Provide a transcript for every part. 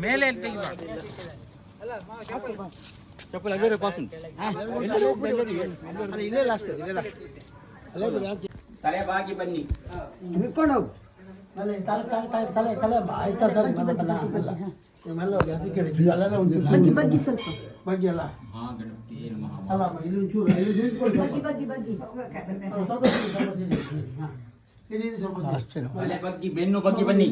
ಮೇಲೆ ಚಪ್ಪಲ್ ಅಲ್ಲೇ ಪಾಸ್ ಇಲ್ಲೇ ಲಾಸ್ಟ್ ತಲೆ ಬಾಗಿ ಬನ್ನಿ ಹಿಡ್ಕೊಂಡು ಹೋಗು ತಲೆ ತಲೆ ತಲೆ ತಲೆ ತಲೆ ಆಯ್ತಾರೆ ಸರ್ ಬಗ್ಗಿ ಬಗ್ಗಿ ಸ್ವಲ್ಪ ಬಗ್ಗಿ ಅಲ್ಲ ಅಲ್ಲ ಇಲ್ಲಿ ಒಂಚೂರು ಇಲ್ಲಿ ನಿಂತ್ಕೊಳ್ಳಿ ಬಗ್ಗಿ ಬಗ್ಗಿ ತಲೆ ಬಗ್ಗಿ ಬೆನ್ನು ಬಗ್ಗಿ ಬನ್ನಿ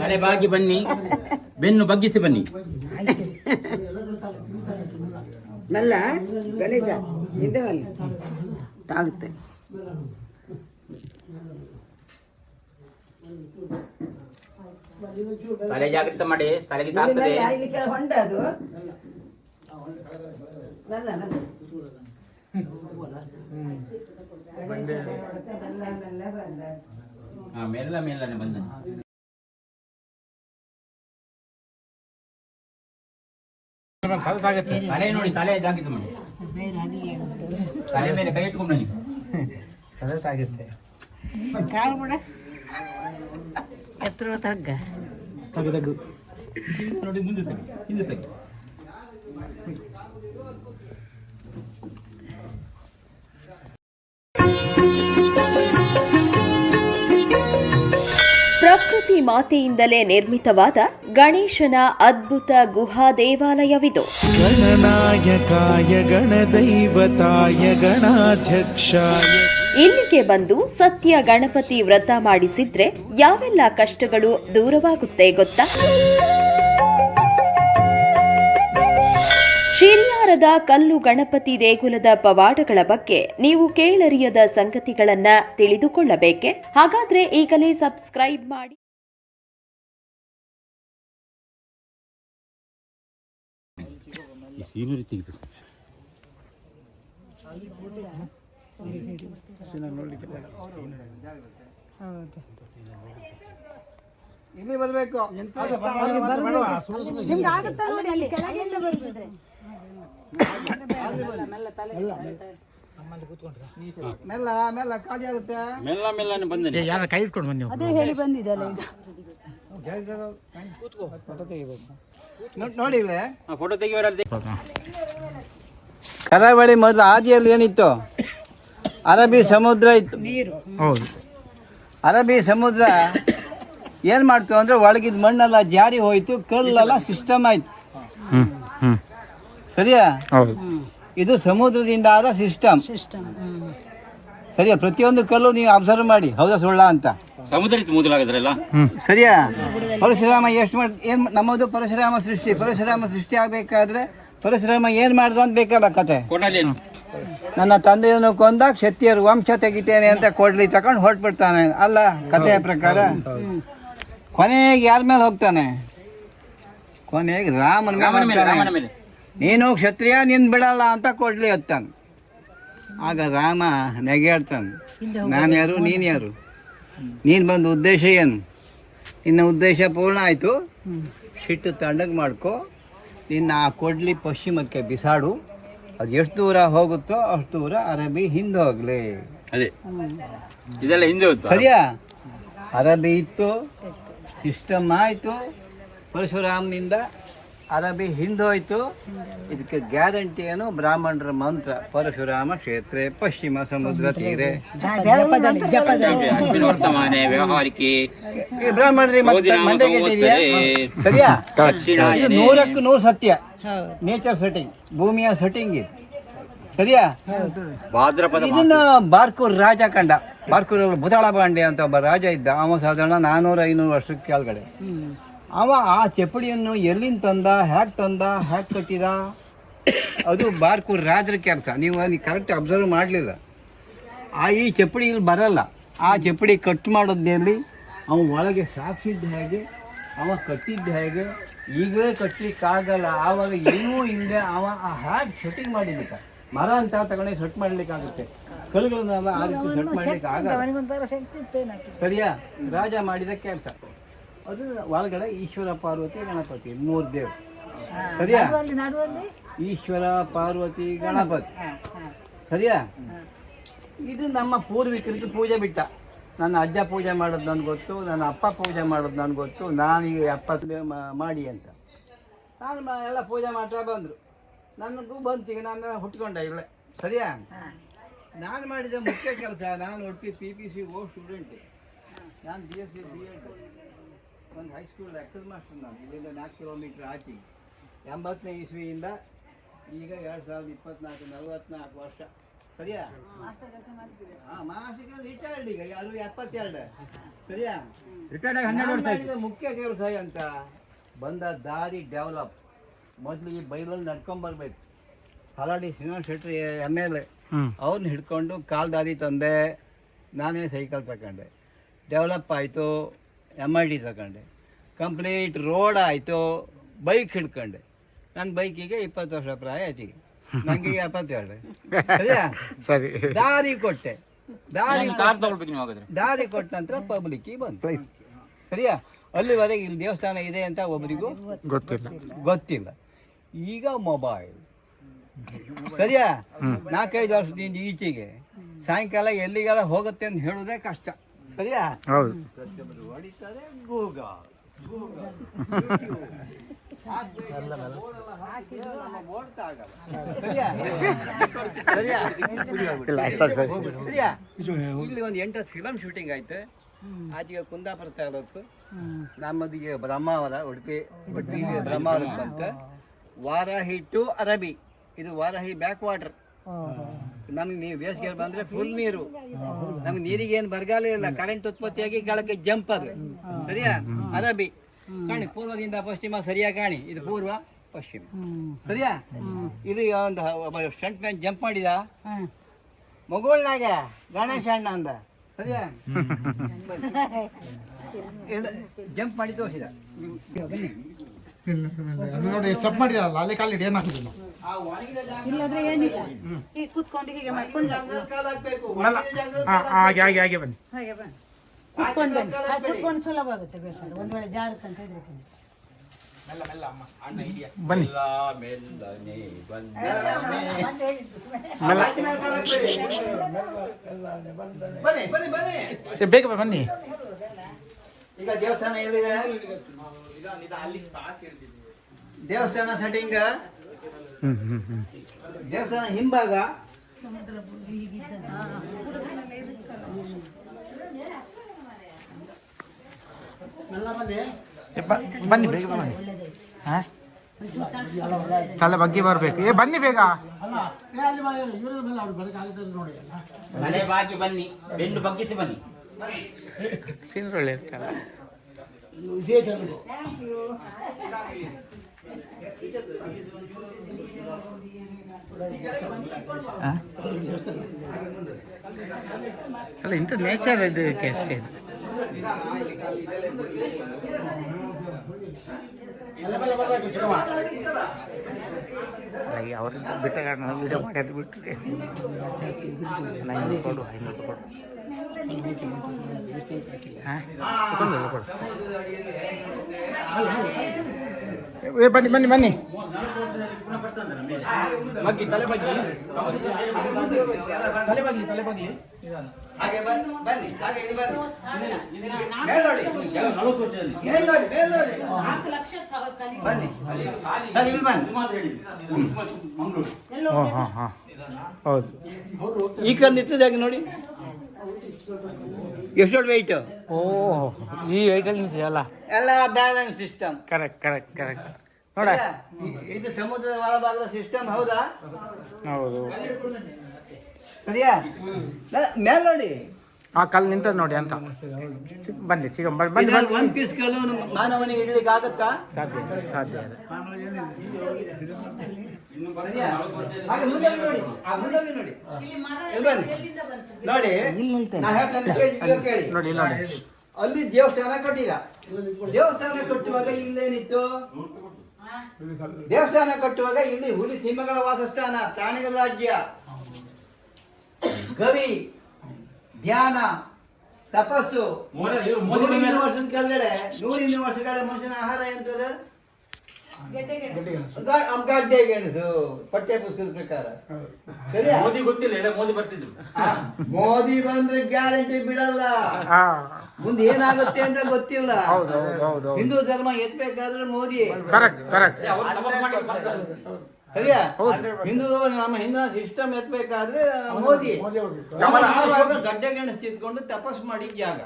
ತಲೆ ಬಾಗಿ ಬನ್ನಿ ಬೆನ್ನು ಬಗ್ಗಿಸಿ ಬನ್ನಿ ಮಲ್ಲ ಗಣೇಶ ಇದ್ದೇವಲ್ಲ ತಾಗುತ್ತೆ ತಲೆ ಜಾಗೃತ ಮಾಡಿ ತಲೆಗೆ ತಾಗ್ತದೆ ಹೊಂಡ ಅದು ಮೆಲ್ಲ ಮೆಲ್ಲನೆ ಬಂದ ತಲೆ ನೋಡಿ ತಲೆ ಜಾಗೃತ ಮಾಡಿ ತಲೆ ಮೇಲೆ ಕೈ ಇಟ್ಕೊಂಡು ಬನ್ನಿ ತಲೆ ತಾಗುತ್ತೆ ಕಾಲು ಕೂಡ ಎತ್ತರ ತಗ್ಗ ತಗ್ಗು ನೋಡಿ ಮುಂದೆ ತೆಗಿ ಹಿಂದೆ ತೆಗಿ ಪ್ರಕೃತಿ ಮಾತೆಯಿಂದಲೇ ನಿರ್ಮಿತವಾದ ಗಣೇಶನ ಅದ್ಭುತ ಗುಹಾ ದೇವಾಲಯವಿದು. ಗಣನಾಯಕಾಯ ಗಣದೈವತಾಯ ಗಣಾಧ್ಯಕ್ಷಾಯ. ಇಲ್ಲಿಗೆ ಬಂದು ಸತ್ಯ ಗಣಪತಿ ವ್ರತ ಮಾಡಿಸಿದ್ರೆ ಯಾವೆಲ್ಲ ಕಷ್ಟಗಳು ದೂರವಾಗುತ್ತೆ ಗೊತ್ತಾ? ಶಿರ್ಯಾರದ ಕಲ್ಲು ಗಣಪತಿ ದೇಗುಲದ ಪವಾಡಗಳ ಬಗ್ಗೆ ನೀವು ಕೇಳರಿಯದ ಸಂಗತಿಗಳನ್ನ ತಿಳಿದುಕೊಳ್ಳಬೇಕೆ? ಹಾಗಾದ್ರೆ ಈಗಲೇ ಸಬ್ಸ್ಕ್ರೈಬ್ ಮಾಡಿ. ಇಲ್ಲಿ ಬರಬೇಕು ಮೆಲ್ಲ ಮೆಲ್ಲ ಖಾಲಿ ಆಗುತ್ತೆ ಮೆಲ್ಲ ಮೆಲ್ಲನೆ ಬಂದ ಯಾರ ಕೈ ಇಟ್ಕೊಂಡು ಬನ್ನಿ ಅದೇ ಹೇಳಿ ಬಂದಿದ್ದಲ್ಲ ನೋಡಿ ಫೋಟೋ ತೆಗಿಯೋರಲ್ಲಿ ಕರಾವಳಿ ಮೊದಲು ಆದಿಯಲ್ಲಿ ಏನಿತ್ತು? ಅರಬ್ಬಿ ಸಮುದ್ರ ಇತ್ತು. ಹೌದು, ಅರಬ್ಬಿ ಸಮುದ್ರ ಏನು ಮಾಡ್ತು ಅಂದರೆ ಒಳಗಿದ ಮಣ್ಣೆಲ್ಲ ಜಾರಿ ಹೋಯ್ತು, ಕಲ್ಲೆಲ್ಲ ಸಿಸ್ಟಮ್ ಆಯ್ತು. ಸರಿಯಾ? ಇದು ಸಮುದ್ರದಿಂದ ಆದ ಸಿಸ್ಟಮ್. ಸರಿಯಾ? ಪ್ರತಿಯೊಂದು ಕಲ್ಲು ನೀವು ಅಬ್ಸರ್ವ್ ಮಾಡಿ, ಹೌದಾ ಸುಳ್ಳ ಅಂತ. ಸಮುದ್ರ ಇತ್ತು ಮೊದಲಾಗಿದ್ರಲ್ಲ. ಸರಿಯಾ? ಪರಶುರಾಮ ಎಷ್ಟು ಮಾಡಿ ಏನು ನಮ್ಮದು ಪರಶುರಾಮ ಸೃಷ್ಟಿ. ಪರಶುರಾಮ ಸೃಷ್ಟಿ ಆಗಬೇಕಾದ್ರೆ ಪರಶುರಾಮ ಏನು ಮಾಡ್ದ ಅಂತ ಬೇಕಲ್ಲ ಕತೆ. ನನ್ನ ತಂದೆಯನ್ನು ಕೊಂದ ಕ್ಷತ್ರಿಯರು ವಂಶ ತೆಗಿತೇನೆ ಅಂತ ಕೊಡ್ಲಿ ತಗೊಂಡು ಹೊರಟ್ಬಿಡ್ತಾನೆ ಅಲ್ಲ ಕಥೆಯ ಪ್ರಕಾರ. ಕೊನೆಗೆ ಯಾರ ಮೇಲೆ ಹೋಗ್ತಾನೆ? ಕೊನೆಗೆ ರಾಮನ ಮೇಲೆ. ನೀನು ಕ್ಷತ್ರಿಯ ನಿನ್ ಬಿಡಲ್ಲ ಅಂತ ಕೊಡ್ಲಿ ಹತ್ತಾನೆ. ಆಗ ರಾಮ ನೆಗೆಯಾಡ್ತಾನೆ, ನಾನು ಯಾರು ನೀನು ಯಾರು? ನೀನು ಬಂದ ಉದ್ದೇಶ ಏನು? ನಿನ್ನ ಉದ್ದೇಶ ಪೂರ್ಣ ಆಯಿತು, ಸಿಟ್ಟು ತಣ್ಣಗೆ ಮಾಡ್ಕೊ, ನಿನ್ನ ಆ ಕೊಡ್ಲಿ ಪಶ್ಚಿಮಕ್ಕೆ ಬಿಸಾಡು. ಅದು ಎಷ್ಟು ದೂರ ಹೋಗುತ್ತೋ ಅಷ್ಟು ದೂರ ಅರಬ್ಬಿ ಹಿಂದೆ ಹೋಗ್ಲಿ. ಅದೇ ಇದೆಲ್ಲ ಹಿಂದೆ ಹೋಯ್ತು. ಸರಿಯಾ? ಅರಬ್ಬಿ ಇತ್ತು, ಸಿಸ್ಟಮ್ ಆಯಿತು, ಪರಶುರಾಮನಿಂದ ಅರಬ್ಬಿ ಹಿಂದೆ ಹೋಯ್ತು. ಇದಕ್ಕೆ ಗ್ಯಾರಂಟಿ ಏನು? ಬ್ರಾಹ್ಮಣರ ಮಂತ್ರ, ಪರಶುರಾಮ ಕ್ಷೇತ್ರ ಪಶ್ಚಿಮ ಸಮುದ್ರ ತೀರೆ. ವ್ಯವಹಾರಿಕೆ ಬ್ರಾಹ್ಮಣರಿಗೆ ಸರಿಯಾ? 100ಕ್ಕೆ 100 ಸತ್ಯ. ನೇಚರ್ ಸೆಟ್ಟಿಂಗ್, ಭೂಮಿಯ ಸೆಟ್ಟಿಂಗ್ ಇದು. ಸರಿಯಾ? ಇದನ್ನ ಬಾರ್ಕೂರ್ ರಾಜ ಕಂಡ. ಬಾರ್ಕೂರಲ್ಲಿ ಬುದಾಳ ಬಾಂಡೆ ಅಂತ ಒಬ್ಬ ರಾಜ ಇದ್ದ. ಅವ ಸಾಧಾರಣ 400-500 ವರ್ಷಕ್ಕೆ ಕೆಳಗಡೆ. ಅವ ಆ ಚಪ್ಪಡಿಯನ್ನು ಎಲ್ಲಿಂದ ತಂದ, ಹ್ಯಾಕ್ ತಂದ, ಹ್ಯಾಕ್ ಕಟ್ಟಿದ, ಅದು ಬಾರ್ಕೂರ್ ರಾಜರ ಕೆಲಸ. ನೀವು ಕರೆಕ್ಟ್ ಅಬ್ಸರ್ವ್ ಮಾಡಲಿಲ್ಲ. ಈ ಚಪ್ಪಡಿ ಇಲ್ಲಿ ಬರಲ್ಲ. ಆ ಚಪ್ಪಡಿ ಕಟ್ ಮಾಡೋದ್ರಲ್ಲಿ ಅವ ಒಳಗೆ ಸಾಕ್ಷಿದ್ದು ಹೇಗೆ, ಅವ ಕಟ್ಟಿದ್ದು ಹೇಗೆ, ಈಗಲೇ ಕಟ್ಟಲಿಕ್ಕಾಗಲ್ಲ. ಆವಾಗ ಏನೂ ಇಲ್ಲದೆ ಅವ ಆ ಹ್ಯಾಕ್ ಸೆಟ್ಟಿಂಗ್ ಮಾಡಿರ್ಲಿಕ್ಕೆ. ಮರ ಅಂತ ತಗೊಂಡು ಸೆಟ್ ಮಾಡ್ಲಿಕ್ಕಾಗುತ್ತೆ, ಕಲ್ಲುಗಳನ್ನೆಲ್ಲ ಆ ರೀತಿ ಸೆಟ್ ಮಾಡ್ಲಿಕ್ಕೆ ಆಗಲ್ಲ. ಸರಿಯಾ? ರಾಜ ಮಾಡಿದ ಕೆಲಸ ಅದು. ಒಳಗಡೆ ಈಶ್ವರ, ಪಾರ್ವತಿ, ಗಣಪತಿ 3 ದೇವರು. ಸರಿಯಾ? ನಡುವಲ್ಲಿ ಈಶ್ವರ ಪಾರ್ವತಿ ಗಣಪತಿ. ಸರಿಯಾ? ಇದು ನಮ್ಮ ಪೂರ್ವಿಕರಿಗೆ ಪೂಜೆ ಬಿಟ್ಟ. ನನ್ನ ಅಜ್ಜ ಪೂಜೆ ಮಾಡೋದು ನನಗೆ ಗೊತ್ತು, ನನ್ನ ಅಪ್ಪ ಪೂಜೆ ಮಾಡೋದು ನನಗೆ ಗೊತ್ತು. ನಾನೀಗ 70 ಮಾಡಿ ಅಂತ ನಾನು ಎಲ್ಲ ಪೂಜೆ ಮಾಡ್ತಾ ಬಂದರು. ನನಗೂ ಬಂತು, ಈಗ ನಾನು ಹುಟ್ಕೊಂಡೆ ಇಲ್ಲೇ. ಸರಿಯಾ? ನಾನು ಮಾಡಿದ ಮುಖ್ಯ ಕೆಲಸ, ನಾನು ಒಟ್ಟು PPC ಸ್ಟೂಡೆಂಟ್. ನಾನು BSc B.Ed ಒಂದು ಹೈಸ್ಕೂಲ್ ಲೆಕ್ಚರ್ ಮಾಸ್ಟರ್. ನಾನು ಇಲ್ಲಿಂದ 4 ಕಿಲೋಮೀಟ್ರ್ ಆಚೆ. 80ನೇ ಇಸ್ವಿಯಿಂದ ಈಗ 2024 44 ವರ್ಷ. ಸರಿಯಾ? ಹಾಂ, ಮಾಸಿಕ ರಿಟೈರ್ಡ್. ಈಗ 72. ಸರಿಯಾ? ರಿಟೈರ್ಡ್ ಮುಖ್ಯ ಕೆಲಸ ಅಂತ ಬಂದ ದಾರಿ ಡೆವಲಪ್. ಮೊದಲು ಈ ಬೈಲಲ್ಲಿ ನಡ್ಕೊಂಬರ್ಬೇಕು. ಹಲಾಡಿ ಶ್ರೀನಿವಾಸ ಶೆಟ್ಟಿ MLA ಅವ್ರನ್ನ ಹಿಡ್ಕೊಂಡು ಕಾಲು ದಾರಿ ತಂದೆ. ನಾನೇ ಸೈಕಲ್ ತಗೊಂಡೆ. ಡೆವಲಪ್ ಆಯಿತು. MID ತಗೊಂಡೆ. ಕಂಪ್ಲೀಟ್ ರೋಡ್ ಆಯಿತು. ಬೈಕ್ ಹಿಡ್ಕೊಂಡೆ. ನನ್ನ ಬೈಕಿಗೆ 20 ವರ್ಷ ಪ್ರಾಯ ಆಯ್ತು. ಈಗ ನನಗೆ 72. ಸರಿಯಾ? ಸರಿ. ದಾರಿ ಕೊಟ್ಟೆ. ದಾರಿ ಕೊಟ್ಟ ನಂತರ ಪಬ್ಲಿಕ್ಕಿಗೆ ಬಂತು. ಸರಿಯಾ? ಅಲ್ಲಿವರೆಗೆ ಇಲ್ಲಿ ದೇವಸ್ಥಾನ ಇದೆ ಅಂತ ಒಬ್ಬರಿಗೂ ಗೊತ್ತಿಲ್ಲ. ಈಗ ಮೊಬೈಲ್. ಸರಿಯಾ? 4-5 ವರ್ಷದಿಂದ ಈಚೆಗೆ ಸಾಯಂಕಾಲ ಎಲ್ಲಿಗೆಲ್ಲ ಹೋಗುತ್ತೆ ಅಂತ ಹೇಳೋದೇ ಕಷ್ಟ. ಸರಿಯಾ? ಹೊಡಿತಾರೆ ಗೂಗಲ್. ಇಲ್ಲಿ ಒಂದು 8 ಫಿಲಮ್ ಶೂಟಿಂಗ್ ಆಯ್ತು. ಆಚೆಗೆ ಕುಂದಾಪುರ ತಾಲೂಕು, ನಮ್ಮದಿಗೆ ಬ್ರಹ್ಮಾವರ, ಉಡುಪಿ ಬ್ರಹ್ಮಾವರಕ್ಕೆ ಬಂತು. ವಾರಾಹಿ ಟು ಅರಬಿ. ಇದು ವಾರಾಹಿ ಬ್ಯಾಕ್ ವಾಟರ್. ನಮ್ಗೆ ನೀವು ಬೇಸಿಗೆ ಬಂದ್ರೆ ಫುಲ್ ನೀರು. ನಮ್ಗೆ ನೀರಿಗೆ ಏನು ಬರಗಾಲ ಇಲ್ಲ. ಕರೆಂಟ್ ಉತ್ಪತ್ತಿಯಾಗಿ ಕೆಳಕ್ಕೆ ಜಂಪ್ ಅದು. ಸರಿಯಾ? ಅರಬಿ ಕಾಣಿ, ಪೂರ್ವದಿಂದ ಪಶ್ಚಿಮ ಸರಿಯಾಗಿ ಕಾಣಿ. ಇದು ಪೂರ್ವ ಪಶ್ಚಿಮ. ಸರಿಯಾ? ಇದು ಒಂದು ಸ್ಟಂಟ್ ಮ್ಯಾನ್ ಜಂಪ್ ಮಾಡಿದ ಮಗುಳ್ನಾಗ ಗಣೇಶ ಅಣ್ಣ ಅಂದ. ಸರಿಯಾ? ಜಂಪ್ ಮಾಡಿ ತೋರಿಸಿದ. ನೋಡಿ ಸ್ಟೆಪ್ ಮಾಡಿದಾರಲ್ಲ, ಅಲ್ಲಿ ಕಾಲಿಡಿ ಏನಾಗ್ತದೆ. ಇಲ್ಲದ್ರೆ ಏನಿಲ್ಲ, ಕೂತ್ಕೊಂಡು ಹೀಗೆ ಮಾಡ್ಕೊಂಡು ಹಾಗೆ ಬನ್ನಿ, ಹಾಗೆ ಬನ್ನಿ, ಕೂತ್ಕೊಂಡು ಬನ್ನಿ. ಕೂತ್ಕೊಂಡು ಸುಲಭ ಆಗುತ್ತೆ. ಬೇಕಾದ್ರೆ ಒಂದ್ ವೇಳೆ ಜಾರಕ್ಕಂತ ಇದ್ರೆ ಬನ್ನಿ. ಬೇಗ ಬನ್ನಿ. ಈಗ ದೇವಸ್ಥಾನ ಎಲ್ಲಿದೆ? ದೇವಸ್ಥಾನ ಸೆಟ್ಟಿಂಗ್. ದೇವಸ್ಥಾನ ಹಿಂಭಾಗ. ಬನ್ನಿ ಬೇಗ ಬನ್ನಿ. ತಲೆ ಬಗ್ಗೆ ಬರಬೇಕು. ಬನ್ನಿ ಬೇಗ. ಮನೆ ಬಾಗಿ ಬನ್ನಿ, ಬೆನ್ನು ಬಗ್ಗಿಸಿ ಬನ್ನಿ. ಸೀನರೊಳ್ಳೆ ಇರ್ತಾರೆ. ಅಲ್ಲ, ಇಂಥ ನೇಚರ್ ಇದಕ್ಕೆ ಅಷ್ಟೇ. ಅವರಿಂದ ಬಿಟ್ಟ ವಿಡಿಯೋ ಮಾಡಿ ಬಿಟ್ಟರೆ 500 ಕೊಡು, 500 ಕೊಡು. ಬನ್ನಿ ಬನ್ನಿ ಬನ್ನಿ. ಬಗ್ಗೆ ತಲೆ ಬಗ್ಗೆ ತಲೆ ಬಗ್ಗೆ ತಲೆ ಬಗ್ಗೆ ಹಾಗೆ ಬನ್ನಿ. ಹಾಗೆ ಇಲ್ಲಿ ಬನ್ನಿ. ಮೇಲ್ನೋಡಿ, ಮೇಲ್ನೋಡಿ, ಮೇಲ್ನೋಡಿ. 4 ಲಕ್ಷ ಬನ್ನಿ. ಸರಿ, ಇಲ್ಲಿ ಬನ್ನಿ. ಹೌದು. ಈ ಕಡೆ ನಿಂತಿದ್ದಾಗೆ ನೋಡಿ, ಎಷ್ಟು ವೆಯ್ಟ್. ಈ ವೆಯ್ಟಲ್ಲಿ ನಿಂತಿದೆಯಲ್ಲ, ಎಲ್ಲ ಬ್ಯಾಲೆನ್ಸ್ ಸಿಸ್ಟಮ್. ಕರೆಕ್ಟ್ ನೋಡ. ಇದು ಸಮುದ್ರದ ಒಳಭಾಗದ ಸಿಸ್ಟಮ್. ಹೌದಾ? ಹೌದು. ಸರಿಯಾ? ಮೇಲ್ ನೋಡಿ, ಆ ಕಲ್ಲು ನಿಂತದ ನೋಡಿ ಅಂತ. ಬನ್ನಿ ಸಿಗ ಬನ್ನಿ. ಒಂದು ಪೀಸ್ ಕಲ್ಲು ಮಾನವನಿಗೆ ಇಡ್ಲಿಕ್ಕೆ ಆಗುತ್ತಾ? ಸಾಧ್ಯ. ಹಾಗೆ ಮುಂದೋಗಿ ನೋಡಿ, ಮುಂದೋಗಿ ನೋಡಿ. ನೋಡಿ, ನಾ ಹೇಳ್ತೇನೆ, ಕೇಳಿ. ನೋಡಿ. ಅಲ್ಲಿ ದೇವಸ್ಥಾನ ಕಟ್ಟಿದ. ದೇವಸ್ಥಾನ ಕಟ್ಟುವಾಗ ಇಲ್ಲೇನಿತ್ತು? ದೇವಸ್ಥಾನ ಕಟ್ಟುವಾಗ ಇಲ್ಲಿ ಹುಲಿ ಸಿಂಹಗಳ ವಾಸಸ್ಥಾನ, ಪ್ರಾಣಿಗಳ ರಾಜ್ಯ, ಗವಿ, ಧ್ಯಾನ, ತಪಸ್ಸು. 100 ವರ್ಷದ ಕೆಳಗಡೆ 100 ವರ್ಷಗಳ ಮನುಷ್ಯನ ಆಹಾರ ಎಂತದ? ಗಡ್ಡೆ ಗೆಣಸು ಪಠ್ಯ ಪುಸ್ತಕದ ಪ್ರಕಾರ ಸರಿಯಾ? ಮೋದಿ ಗೊತ್ತಿಲ್ಲ, ಎಲ್ಲ ಮೋದಿ ಬರ್ತಿದ್ರು. ಮೋದಿ ಬಂದ್ರೆ ಗ್ಯಾರಂಟಿ ಬಿಡಲ್ಲ, ಹಾ ಮುಂದೆ ಏನಾಗುತ್ತೆ ಅಂತ ಗೊತ್ತಿಲ್ಲ. ಹೌದು ಹೌದು ಹಿಂದೂ ಧರ್ಮ ಎತ್ಬೇಕಾದ್ರೆ ಮೋದಿ ಕರೆಕ್ಟ್ ಕರೆಕ್ಟ್. ಅವ್ರು ತಪಸ್ ಮಾಡಿ ಬರ್ತಾರೆ. ಸರಿಯಾ? ನಮ್ಮ ಹಿಂದೂ ಸಿಸ್ಟಮ್ ಎತ್ಬೇಕಾದ್ರೆ ಮೋದಿ ಗಡ್ಡೆ ಗೆಣಸು ತಿದ್ಕೊಂಡು ತಪಸ್ ಮಾಡಿ ಜಾಗ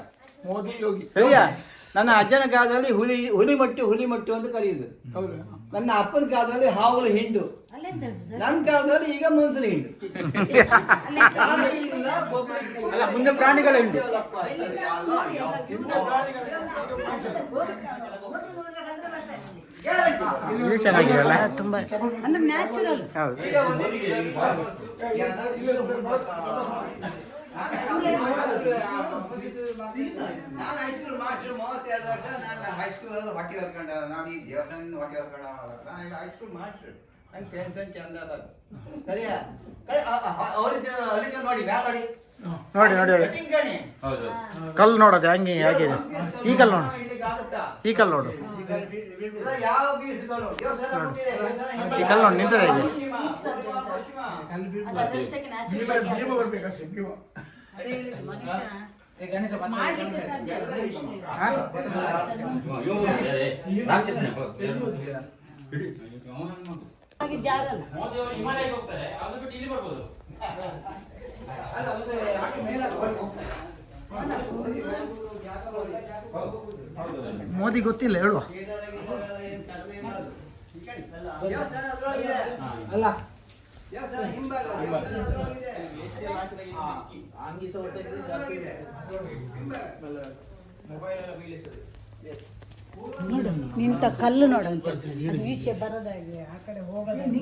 ಮೋದಿ ಯೋಗಿ. ಸರಿಯಾ? ನನ್ನ ಅಜ್ಜನ ಕಾಲದಲ್ಲಿ ಹುಲಿಮಟ್ಟು ಅಂತ ಕರೆಯುದು. ನನ್ನ ಅಪ್ಪನ ಕಾಲದಲ್ಲಿ ಹಾವುಗಳ ಹಿಂಡು, ನನ್ನ ಕಾಲದಲ್ಲಿ ಈಗ ಮನುಷ್ಯನ ಹಿಂಡು. ಅಲ್ಲ, ಮುಂದೆ ಪ್ರಾಣಿಗಳ ಹಿಂಡು. ಇದು ಚೆನ್ನಾಗಿರಲ್ಲ. ತುಂಬಾ ಅಂದ್ರೆ ನ್ಯಾಚುರಲ್. ಹೌದು. ನಾನು ಹೈಸ್ಕೂಲ್ ಮಾಸ್ಟರ್ 32 ವರ್ಷ. ನಾನು ಹೈಸ್ಕೂಲ್ ಹೊಟ್ಟೆ ಹೊರ್ಕೊಂಡ, ನಾನು ಈ ದೇವಸ್ಥಾನದಿಂದ ಹೊಟ್ಟೆ ಹೊರ್ಕೊಂಡ. ನಾನು ಹೈಸ್ಕೂಲ್ ಮಾಸ್ಟರ್, ನಂಗೆ ಪೆನ್ಷನ್ ಚಂದ ಅದ. ಸರಿಯಾ? ನೋಡಿ ಮ್ಯಾಲ ನೋಡಿ ನೋಡಿ ನೋಡಿ ಕಟಿಂಗ್ ಕಣಿ. ಹೌದು. ಕಲ್ಲು ನೋಡೋದು ಹೆಂಗೆ ಹೇಗಿದೆ. ಈ ಕಲ್ಲು ನೋಡು, ಆಗುತ್ತಾ? ಈ ಕಲ್ಲು ನೋಡು, ಯಾವ ಬೀಸ್ಗಳು ದೇವಸ್ಥಾನ ಕೂತಿದೆ, ಈ ಕಲ್ಲು ನೋಡು ನಿಂತದೆ ಇದೆ. ಭೀಮ ಬರ್ಬೇಕಷ್ಟೇ, ಭೀಮ. ರಾಕ್ಷಸನೇ. ಜಾರಲ್ಲ. ಮೋದಿ ಅವರು ಹಿಮಾಲಯಕ್ಕೆ ಹೋಗ್ತಾರೆ, ಅದು ಬಿಟ್ಟು ಇಲ್ಲಿ ಬರ್ಬೋದು. ಮೋದಿ ಗೊತ್ತಿಲ್ಲ ಹೇಳುವ. ಅಲ್ಲ ದೇವಸ್ಥಾನ ಹಿಂಭಾಗ ನಿಂತ ಕಲ್ಲು ನೋಡಂತ ಅದು ಈಚೆ ಬರೋದಾಗಿ ಆ ಕಡೆ ಹೋಗೋದಾಗಿ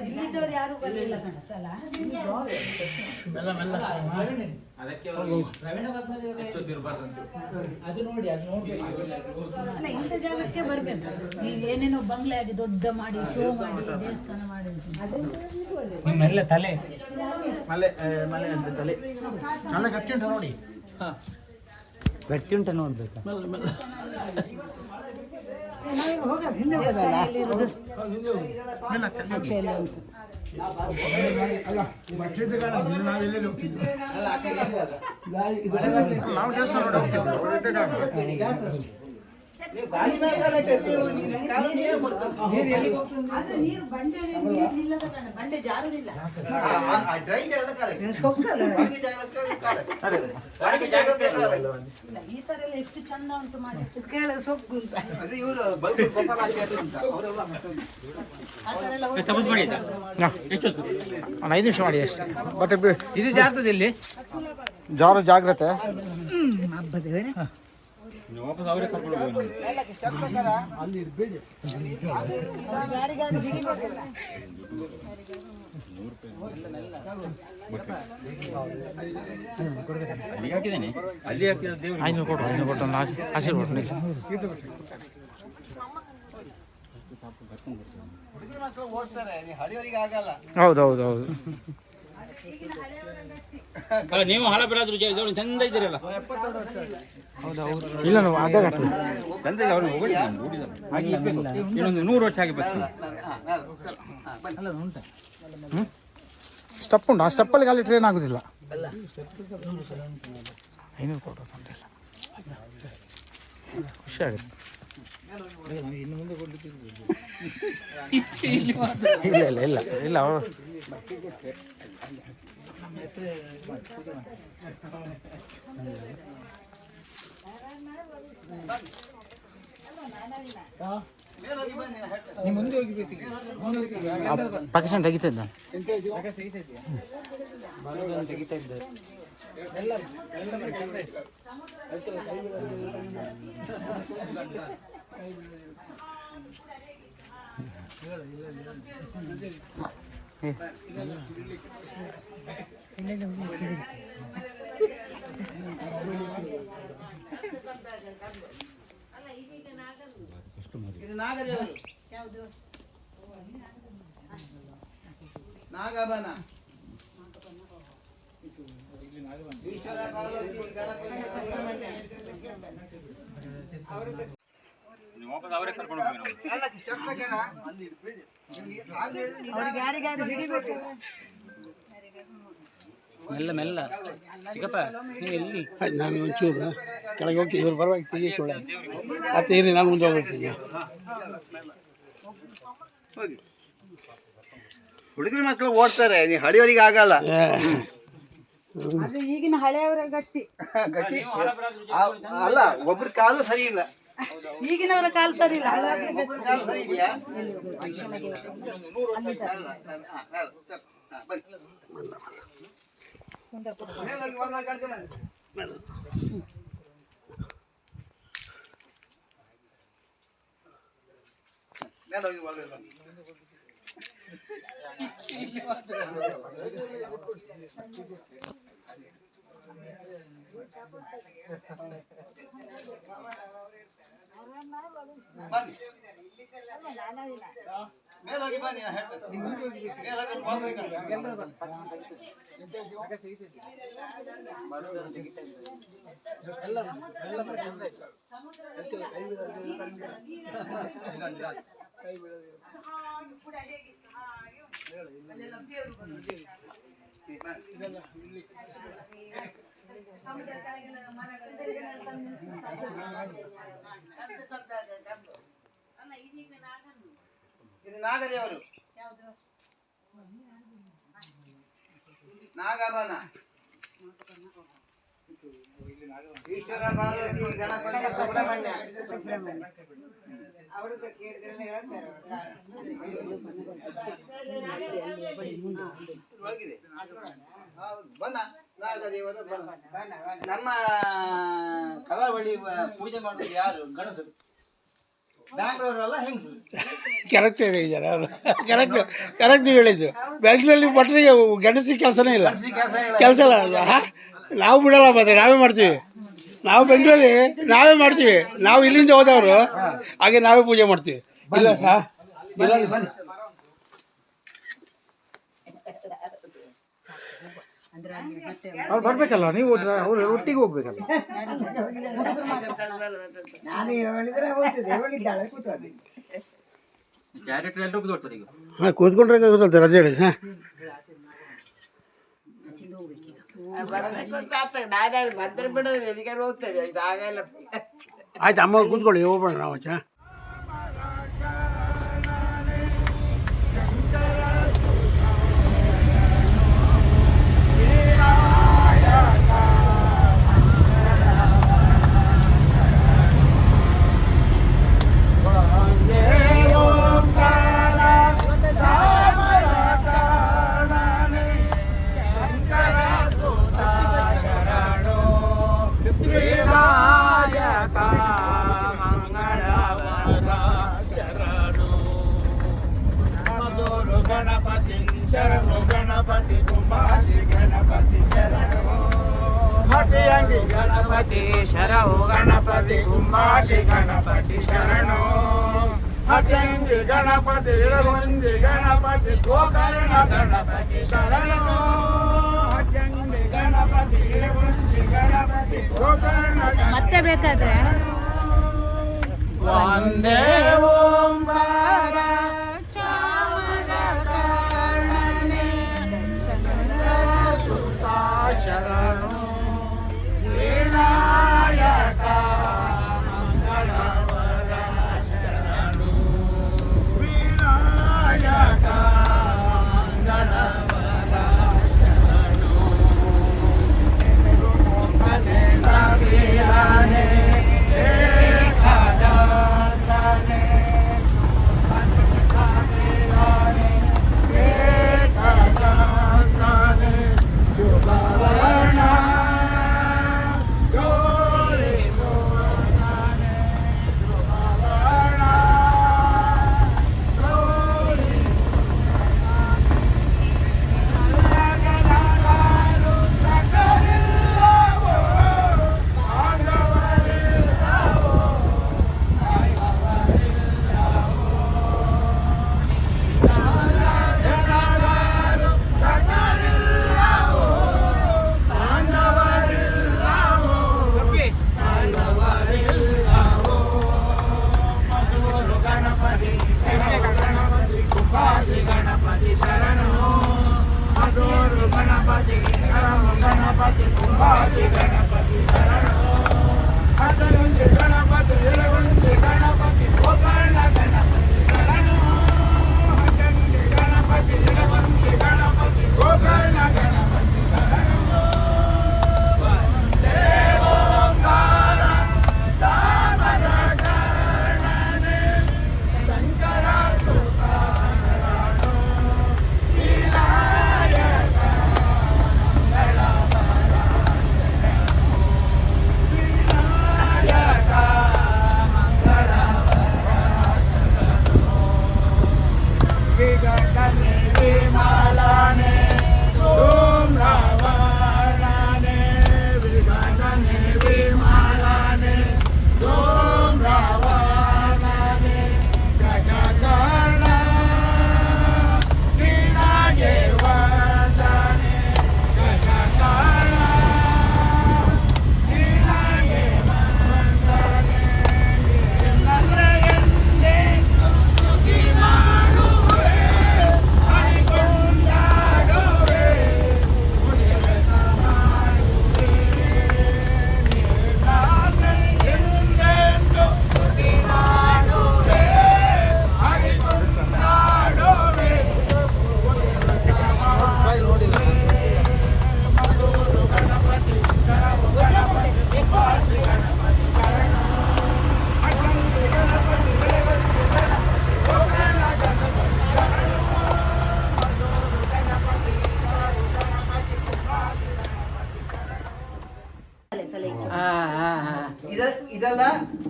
ಇಲ್ಲಿದ್ದವ್ರು ಯಾರು ಬರಲಿಲ್ಲ ಕಣತ್ತಲ್ಲ. ಅದಕ್ಕೆ ಅದು ನೋಡಿ, ಅದು ನೋಡ್ಬೇಕು. ಅಲ್ಲ, ಇಂಥ ಜಾಗಕ್ಕೆ ಬರ್ಬೇಕು. ನೀವು ಏನೇನೋ ಬಂಗ್ಲೆ ಆಗಿ ದೊಡ್ಡ ಮಾಡಿ ಶೋ ಮಾಡಿ ದೇವಸ್ಥಾನ ಮಾಡಿ ಮಲೆ ತಲೆ ಮಲೆ ಅಂತ ತಲೆ ತಲೆ ಗಟ್ಟಿ ಉಂಟು ನೋಡಿ. ಗಟ್ಟಿ ಉಂಟ ನೋಡ್ಬೇಕು. ನಾವೀಗ ಹೋಗೋದು ಹಿಂದೆ ಹೋಗೋದಲ್ಲ ಆಚೆಯಲ್ಲಿ ಉಂಟು. ಅಲ್ಲ ಭಕ್ಷ್ಯದ ಕಾರಣ ನಾವೆಲ್ಲೇ ಹೋಗ್ತಿದ್ವಿ. ನಾವು ದೇವಸ್ಥಾನ ನೋಡಿ ಹೋಗ್ತಿದ್ವಿ. ಆದ್ರೆ ನೀರು ಬಂಡೆ ನಿಲ್ಲದ ಕಾರಣ ಬಂಡೆ ಜಾರುದಿಲ್ಲ. ಇಲ್ಲ, ಈ ತರ ಎಲ್ಲ ಎಷ್ಟು ಚಂದ ಉಂಟು ಮಾಡಿ ಕೇಳ ಸೊಪ್ಪು ಅಂತ ಆ ಥರ ಎಲ್ಲ ಹೋಗಿ ತಪಸ್ ಮಾಡಿ ಆಯ್ತಾ? ಒಂದು 5 ನಿಮಿಷ ಮಾಡಿ ಅಷ್ಟೇ. ಬಟ್ ಇದು ಜಾತದಲ್ಲಿ ಜಾಗ್ರತೆ. ಹಬ್ಬದೇವೆ ವಾಪಸ್ ಅವರೇ ಕರ್ಕೊಂಡು ಹೋಗಿ. ಅಲ್ಲಿ ಹಾಕಿದ್ದೇನೆ, ಅಲ್ಲಿ ಹಾಕಿದ ದೇವರು 500 ಕೊಟ್ಟು ಒಂದು ಆಶೀರ್ವಾದ ನೀಡಿ. ಹೌದು ಹೌದು ಹೌದು. ಅಲ್ಲ, ನೀವು ಹಳಬರಾದ್ರು ಚಂದ ಇದ್ದೀರಲ್ಲ. ಇಲ್ಲ ನಾವು ಅದೇ ಗಟ್ಟಿ ಚಂದ ಅವರು ಹಾಗೆ ಇರ್ಬೇಕು. ಇನ್ನೊಂದು 100 ವರ್ಷ ಹಾಗೆ ಬರ್ತೀನಿ. ಸ್ಟೆಪ್ ಉಂಟು, ಆ ಸ್ಟೆಪ್ಪಲ್ಲಿ ಅಲ್ಲಿ ಟ್ರೈನ್ ಆಗೋದಿಲ್ಲ. 500 ಕೊಟ್ಟು ತೊಂದರೆ ಇಲ್ಲ, ಖುಷಿ ಆಗುತ್ತೆ. ಇಲ್ಲ ಇಲ್ಲ ಇಲ್ಲ ಇಲ್ಲ ಅವರು ಪಾಕಿಸ್ತಾನ ತೆಗಿತಾ ಇದ್ದ. ನಾಗಬನ ಈಶ್ವರ ಪಾರ್ವತಿ ಗಣಪತಿ ವಾಪಸ್ ಅವರೇ ಕರ್ಕೊಂಡು ಹೋಗಿ ಅವ್ರಿಗೆ ಯಾರಿಗಾರು ಹಿಡಿಬೇಕು. ಮೆಲ್ಲ ಮೆಲ್ಲ ಚಿಕ್ಕಪ್ಪ ನೀವು ಎಲ್ಲಿ ನಾನು ಒಂಚೂರು ಕೆಳಗೆ ಹೋಗಿ ಇವ್ರು ಬರುವಾಗ ತೆಗಿಕೊಳ್ಳ ಮತ್ತೆ ಇರಿ ನಾನು ಮುಂದೆ ಹೋಗ್ತೀನಿ. ಹುಡುಗರ ಮಕ್ಕಳು ಓಡ್ತಾರೆ, ನೀವು ಹಳಿಯವರಿಗೆ ಆಗಲ್ಲ. ಅದು ಈಗಿನ ಹಳೆಯವರ ಗಟ್ಟಿ, ಗಟ್ಟಿ ಅಲ್ಲ, ಒಬ್ರ ಕಾಲು ಸರಿ ಇಲ್ಲ. ಈಗಿನವರ ಕಾಲು ಸರಿ ಇಲ್ಲ. ಒಬ್ರ ಕಾಲು ಸರಿ ಇದೆಯಾ? ಮೇಲೋಗಿ ಬನ್ನಿ, ಇದು ನಾಗದೇವರು, ನಾಗಬನ, ಈಶ್ವರ, ಪಾರ್ವತಿ, ಗಣಪತಿ, ಸುಬ್ರಹ್ಮಣ್ಯ. ಬನ್ನ ನಾಗದೇವರು ಬನ್ನ. ನಮ್ಮ ಕರಾವಳಿ ಪೂಜೆ ಮಾಡೋದು ಯಾರು? ಗಣಸರು. ಬ್ಯಾಂಗ್ಳೂರಲ್ಲ ಹೆಂಗಸರು. ಕರೆಕ್ಟ್ ಹೇಳಿದ್ದಾರೆ ಅವರು, ಕರೆಕ್ಟ್ ನೀವು ಹೇಳಿದ್ದು. ಬ್ಯಾಂಗ್ಳೂರಲ್ಲಿ ಭಟ್ರಿಗೆ ಗಣಸಿ ಕೆಲಸನೇ ಇಲ್ಲ, ಕೆಲಸ ಇಲ್ಲ. ನಾವು ಬಿಡಲ್ಲ, ಮತ್ತೆ ನಾವೇ ಮಾಡ್ತೀವಿ. ನಾವು ಬೆಂಗಳೂರಲ್ಲಿ ನಾವೇ ಮಾಡ್ತೀವಿ. ನಾವು ಇಲ್ಲಿಂದ ಹೋದವರು ಹಾಗೆ ನಾವೇ ಪೂಜೆ ಮಾಡ್ತೀವಿ. ಇಲ್ಲ ಅವ್ರು ಬರ್ಬೇಕಲ್ಲ, ನೀವು ಅವ್ರು ಒಟ್ಟಿಗೆ ಹೋಗ್ಬೇಕಲ್ಲ. ಕ್ಯಾರೆಕ್ಟರ್ ಎಲ್ಲರೂ ಕೂತ್ಕೊಳ್ತಾರೆ ಈಗ. ಹಾಂ, ಕೂತ್ಕೊಂಡ್ರೆ ಕೂತ್ಕೊಳ್ತಾರೆ, ರಜೆ ಹೇಳಿ. ಹಾಂ, ಆಯ್ತು ಅಮ್ಮ ಕೂತ್ಕೊಳ್ಳಿ, ಹೋಗೋಣ ನಾವು. ಗಣಪತಿ ಶರಣು, ಗಣಪತಿ ಕುಂಭಾಸಿ ಗಣಪತಿ ಶರಣು, ಹಟ್ಟಿಯಂಗಿ ಗಣಪತಿ ಶರಣು, ಗಣಪತಿ ಕುಂಭಾಸಿ ಗಣಪತಿ ಶರಣು, ಹಟ್ಟಿಯಂಗಿ ಗಣಪತಿ ಇಳಗುಂದಿ ಗಣಪತಿ ಗೋಕರ್ಣ ಗಣಪತಿ ಶರಣು, ಹಟ್ಟಿಯಂಗಿ ಗಣಪತಿ ಇಳಗುಂದಿ ಗಣಪತಿ ಗೋಕರ್ಣ. ಮತ್ತೆ ಬೇಕಾದ್ರೆ ವಂದೇ ಓಂಕಾರ ಶರಣು, ವಿನಾಯಕ ಮಂಗಳವರ ಶರಣು, ವಿನಾಯಕ ಮಂಗಳವರ ಶರಣು, ಮನೆ ನವೀರನೆ ಏಕದಂತನೆ ಗಣಪತಿ ಶರಣು ಮಧುರು ಗಣಪತಿ ಶರಣು ಗಣಪತಿ ಕುಂಭಾಸಿ ಗಣಪತಿ ಶರಣು ಹತ್ತುಂಜಿ ಗಣಪತಿ ಇಳಗುಂಜಿ ಗಣಪತಿ ಗೋಕರ್ಣ ಗಣಪತಿ ಶರಣು ಹತ್ತುಂಜಿ ಗಣಪತಿ ಇಳಗುಂಜಿ ಗಣಪತಿ ಗೋಕರ್ಣ ಗಣಪತಿ ಶರಣು ವಂದೇ ಓಂಕಾರ ದಾಮನ ಕರ್ಣನೆ ಶಂಕರ ಸುತ ಶರಣು ವಿನಾಯಕ ಮಂಗಳ ವಿನಾಯಕ ಮಂಗಳ ವಿಗಟನೆ ವಿಮಾಲನೆ ಧೂಮ್ರವರ್ಣನೆ ವಿಗಟನೆ ವಿಮಾಲನೆ ಧೂಮ್ರವರ್ಣನೆ ಗಗಕರ್ಣ ನಿನಗೆ ವಂದನೆ ಗಗಕರ್ಣ ನಿನಗೆ ವಂದನೆ ಎಲ್ಲರೇ ಎಂದೆಂದು ಸ್ತುತಿ ಮಾಡುವೆ ಹರಿಕೊಂಡಾಡುವೆ ಉಳಿವೆತ ಮಾಡುವೆ ಎಲ್ಲರೇ ಎಂದೆಂದು ಸ್ತುತಿ ಮಾಡುವೆ ಹರಿಕೊಂಡಾಡುವೆ ಉಳಿವೆತ ಮಾಡುವೆ ಮಧುರು ಗಣಪತಿ ಶರಣು ಗಣಪತಿ ವಾಸಿ ಗಣಪತಿ ಶರಣು ಅಖಂಡಿ ಗಣಪತಿ ಇಳಗುಂಜಿ ಗಣಪತಿ ಗೋಕರ್ಣ ಗಣಪತಿ ಶರಣು ಮಧುರು ಗಣಪತಿ ಶರಣು ಗಣಪತಿ ಕುಂಭಾಸಿ ಗಣಪತಿ ಶರಣು ಇದೆಲ್ಲ